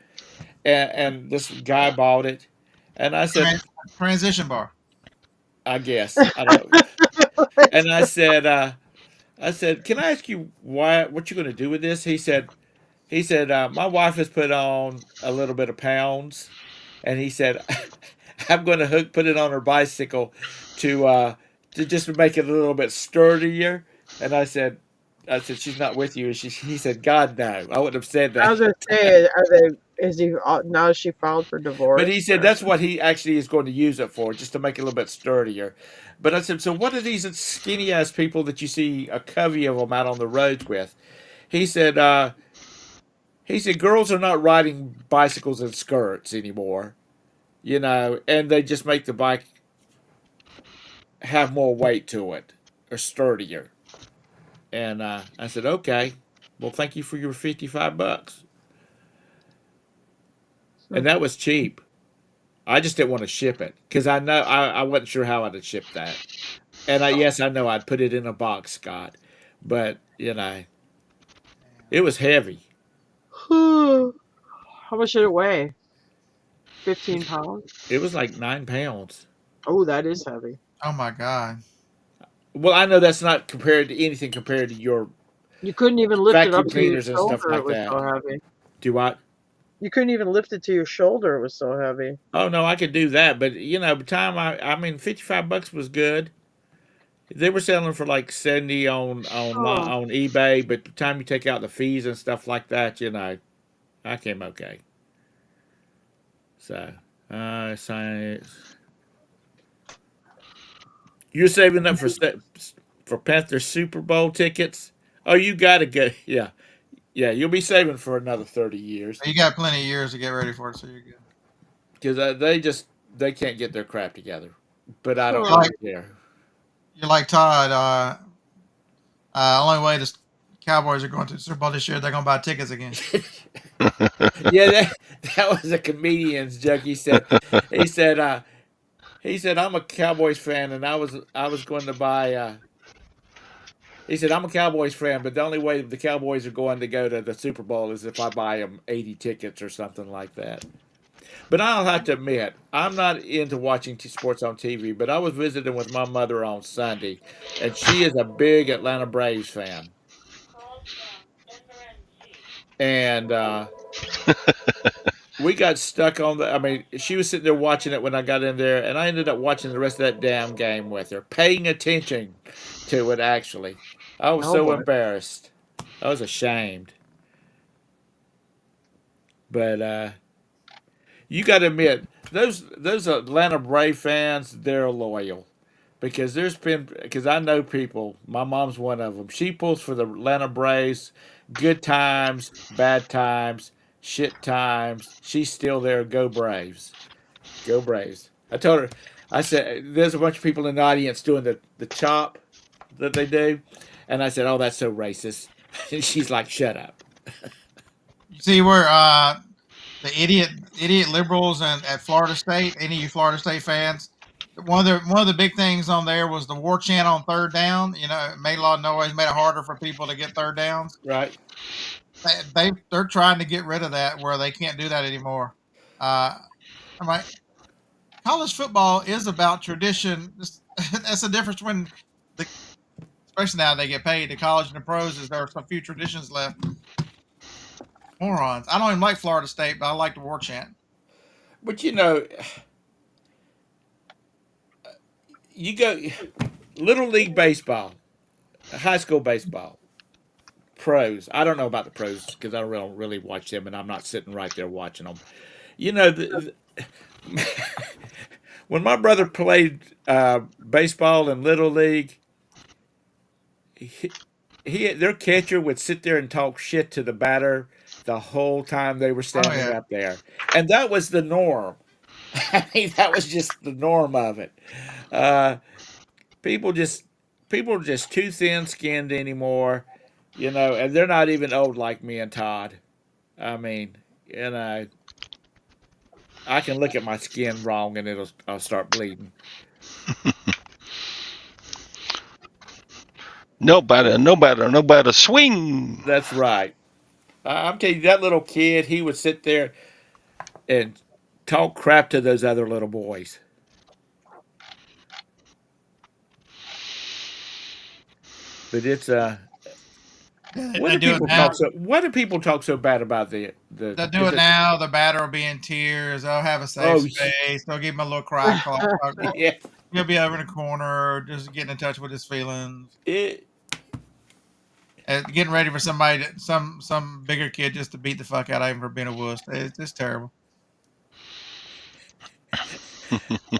And this guy bought it, and I said, Transition bar. I guess I don't. And I said, can I ask you what you're going to do with this? He said, my wife has put on a little bit of pounds, and he said, I'm going to put it on her bicycle to to just make it a little bit sturdier. And I said, she's not with you. He said, God no, I wouldn't have said I that. was gonna say, are they? Is he now? Is she filed for But he divorce? said that's what he actually is going to use it for, just to make it a little bit sturdier. But I said, so what are these skinny ass people that you see a covey of them out on the roads with? He said, girls are not riding bicycles in skirts anymore, and they just make the bike have more weight to it or sturdier. And I said, okay, well, thank you for your $55, and that was cheap. I just didn't want to ship it because I wasn't sure how I'd have shipped that. And yes, I know I'd put it in a box, Scott, but it was heavy. How much did it weigh? 15 pounds. It was like 9 pounds. Oh, that is heavy. Oh my god. Well, I know that's not compared to anything compared to your You couldn't even lift it up vacuum to your cleaners and stuff shoulder. It like was that. so heavy. Do what? You couldn't even lift it to your shoulder. It was so heavy. Oh no, I could do that, but by the time I mean, $55 was good. They were selling for like 70 Oh, on eBay, but by the time you take out the fees and stuff like that, I came okay. So, science. You're saving up for Panthers Super Bowl tickets. Oh, you gotta go. Yeah, yeah. You'll be saving for another 30 years You got plenty of years to get ready for it, so you're good. because they can't get their crap together. But I don't Well, really care. You're like Todd. Only way the Cowboys are going to the Super Bowl this year, they're going to buy tickets again. Yeah, that was a comedian's joke. He said, he said, I'm a Cowboys fan, and I was going to buy. He said, I'm a Cowboys fan, but the only way the Cowboys are going to go to the Super Bowl is if I buy them 80 tickets or something like that. But I'll have to admit, I'm not into watching sports on TV. But I was visiting with my mother on Sunday, and she is a big Atlanta Braves fan, and we got stuck on the. I mean, she was sitting there watching it when I got in there, and I ended up watching the rest of that damn game with her, paying attention to it. Actually, I was oh so boy. embarrassed. I was ashamed. But you got to admit, those Atlanta Brave fans, they're loyal because because I know people. My mom's one of them. She pulls for the Atlanta Braves. Good times, bad times, shit times. She's still there. Go Braves. Go Braves. I told her, I said, there's a bunch of people in the audience doing the chop that they do. And I said, oh, that's so racist. And she's like, shut up. You see where the idiot liberals and at Florida State, any of you Florida State fans, one of the big things on there was the war chant on third down. You know, it made a lot of noise, made it harder for people to get third downs. Right? They're trying to get rid of that where they can't do that anymore. I'm like, college football is about tradition. That's the difference when the especially now they get paid. The college and the pros is there are some few traditions left. Morons. I don't even like Florida State, but I like the war chant. But you go little league baseball, high school baseball, pros. I don't know about the pros because I don't really watch them, and I'm not sitting right there watching them. You know, when my brother played baseball in little league, he, their catcher would sit there and talk shit to the batter the whole time they were Oh standing yeah. up there, and that was the norm. I mean, that was just the norm of it. Uh, people just people are just too thin skinned anymore, and they're not even old like me and Todd. I mean, you know, I can look at my skin wrong and I'll start bleeding. Nobody, swing. That's right. I'm telling you, that little kid, he would sit there and talk crap to those other little boys. But it's They do it now. Why do people talk so bad about the They do is it it now. The batter will be in tears. They'll have a safe oh space. They'll give him a little cry call. yeah He'll be over in the corner, just getting in touch with his feelings. it Getting ready for somebody, some bigger kid, just to beat the fuck out of him for being a wuss. It's just terrible.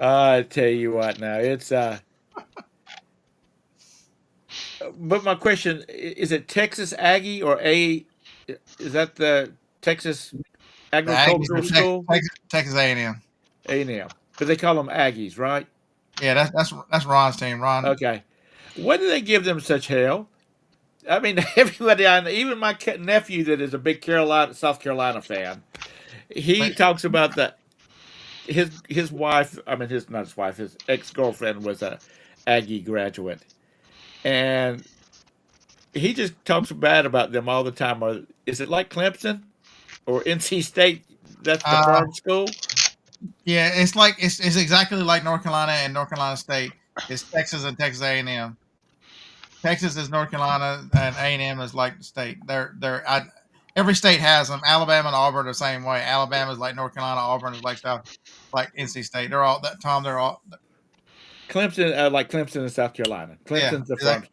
I tell you what now it's but my question is it Texas Aggie or A is that the Texas The Aggies Agricultural are School? Texas A&M. A&M. But they call them Aggies, right? Yeah, that's Ron's team. Ron. Okay. Why do they give them such hell? I mean, everybody I know, even my nephew that is a big South Carolina fan, he But talks about that his wife. I mean, his not his wife, his ex girlfriend was a Aggie graduate, and he just talks bad about them all the time. Or is it like Clemson or NC State? That's the uh, foreign school. yeah, it's like it's exactly like North Carolina and North Carolina State. It's Texas and Texas A&M. Texas is North Carolina, and A&M is like the state. Every state has them. Alabama and Auburn are the same way. Alabama is like North Carolina. Auburn is like NC State. They're all that Tom. They're all Clemson, like Clemson in South Carolina. yeah. Clemson's the farm.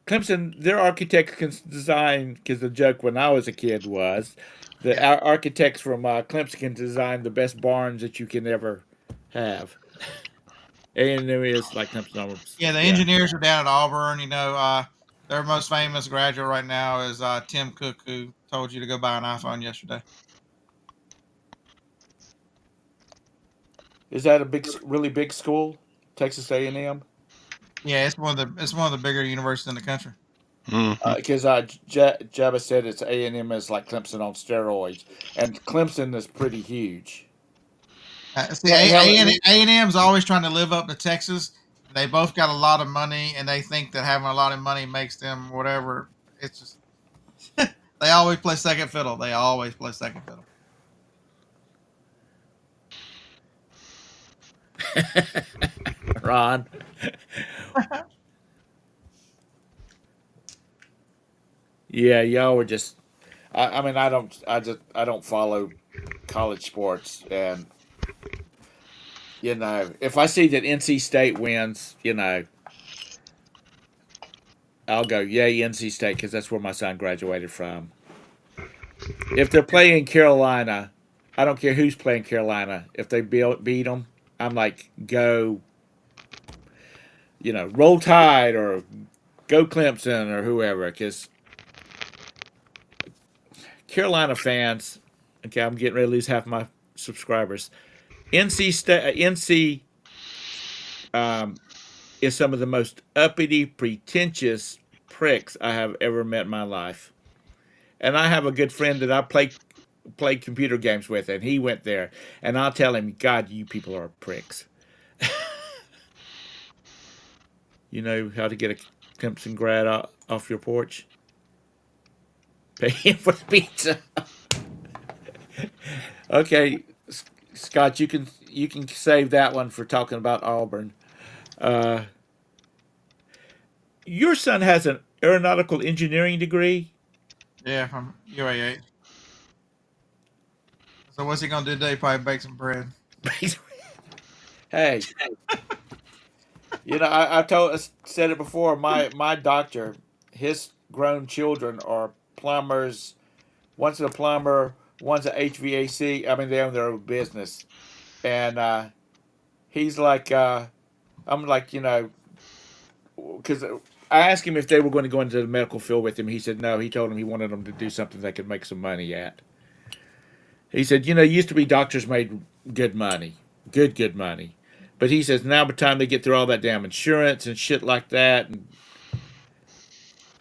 Clemson, their architects can design. Because the joke when I was a kid was that Yeah. our architects from Clemson can design the best barns that you can ever have. And there is like Clemson. Yeah, the Yeah. engineers are down at Auburn. Their most famous graduate right now is Tim Cook, who told you to go buy an iPhone yesterday. Is that a really big school? Texas A&M? Yeah, it's one of the bigger universities in the country. Hmm. Because Jabba said it's A&M is like Clemson on steroids, and Clemson is pretty huge. See, Hell, A&M is always trying to live up to Texas. They both got a lot of money, and they think that having a lot of money makes them whatever. It's just they always play second fiddle. They always play second fiddle. Ron. Yeah, y'all were just. I mean, I don't. I don't follow college sports, and if I see that NC State wins, I'll go yay NC State because that's where my son graduated from. If they're playing Carolina, I don't care who's playing Carolina. If they beat them, I'm like go. Roll Tide or go Clemson or whoever, because Carolina fans. Okay, I'm getting ready to lose half my subscribers. NC um, is some of the most uppity, pretentious pricks I have ever met in my life. And I have a good friend that I played computer games with, and he went there, and I'll tell him, God, you people are pricks. You know how to get a Clemson grad off your porch? Pay him for the pizza. Okay, Scott, you can save that one for talking about Auburn. Uh, your son has an aeronautical engineering degree. Yeah, from UAH. So what's he gonna do today? Probably bake some bread. Hey, I said it before. My doctor, his grown children are plumbers. One's a plumber. One's a HVAC. I mean, they own their own business, and he's like, I'm like, because I asked him if they were going to go into the medical field with him. He said no. He told him he wanted them to do something they could make some money at. He said, used to be doctors made good money, good money. But he says now by the time they get through all that damn insurance and shit like that,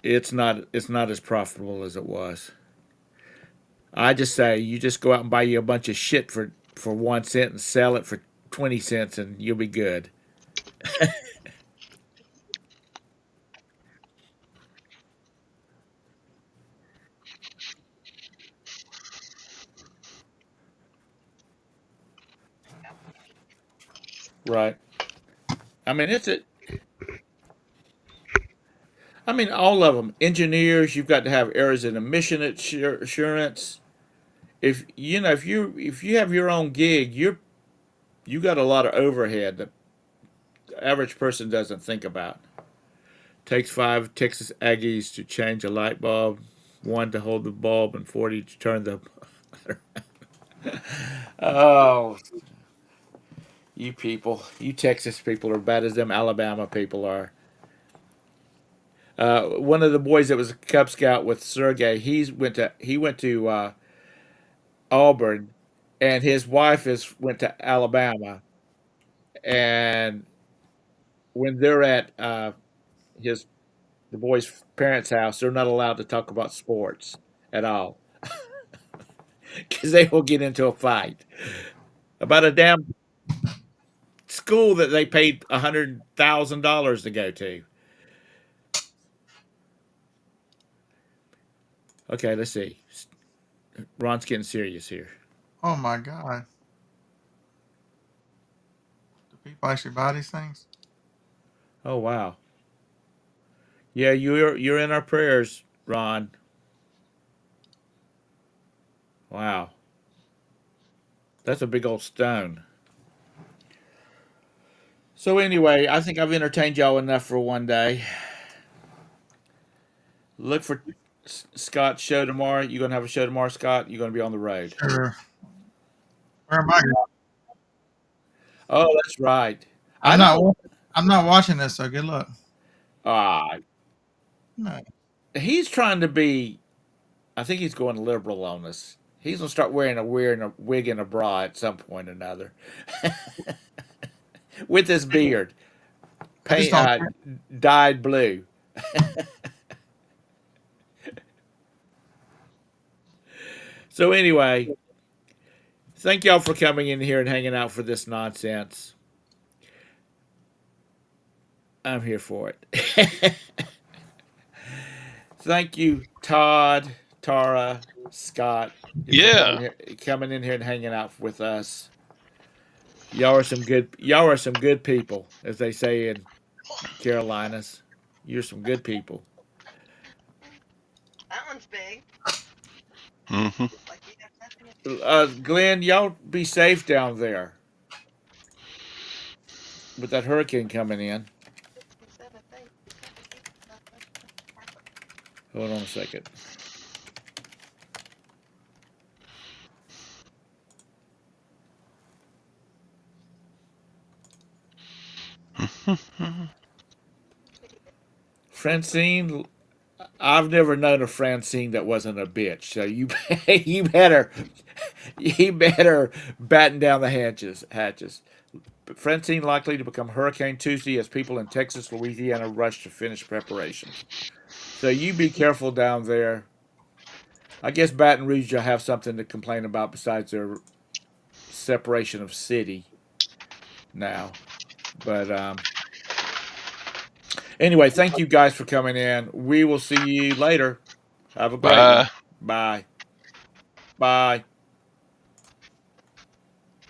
it's not as profitable as it was. I just say you just go out and buy you a bunch of shit for 1 cent and sell it for 20 cents and you'll be good. Right. I mean it's a I mean all of them. Engineers, you've got to have errors in emission assurance. If you have your own gig, you got a lot of overhead that the average person doesn't think about. Takes 5 Texas Aggies to change a light bulb, 1 to hold the bulb, and 40 to turn the. Oh, you Texas people are bad as them Alabama people are. One of the boys that was a Cub Scout with Sergey, he went to Auburn, and his wife went to Alabama, and when they're at his the boy's parents' house, they're not allowed to talk about sports at all because they will get into a fight about a damn school that they paid $100,000 to go to. Okay, let's see. Ron's getting serious here. Oh my god! Do people actually buy these things? Oh wow. Yeah, you're in our prayers, Ron. Wow, that's a big old stone. So anyway, I think I've entertained y'all enough for one day. Look for Scott's show tomorrow. You gonna have a show tomorrow, Scott? You gonna be on the road? Sure. Where am I going? Oh, that's right. I I'm not. don't. I'm not watching this. So good luck. Ah, No. he's trying to be. I think he's going liberal on us. He's gonna start wearing a wig and a bra at some point or another, with his beard, I just paint don't. dyed blue. So anyway, thank y'all for coming in here and hanging out for this nonsense. I'm here for it. Thank you, Todd, Tara, Scott, for Yeah. coming in here and hanging out with us. Y'all are some good people, as they say in Carolinas. You're some good people. That one's big. Hmm. Like you have nothing to do. Glenn, y'all be safe down there with that hurricane coming in. 67 things. Hold on a second. Francine, I've never known a Francine that wasn't a bitch. So you you better batten down the hatches. Francine likely to become Hurricane Tuesday as people in Texas, Louisiana rush to finish preparations. So you be careful down there. I guess Baton Rouge will have something to complain about besides their separation of city now. But anyway, thank you guys for coming in. We will see you later. Have a great one. Bye. Bye. Bye.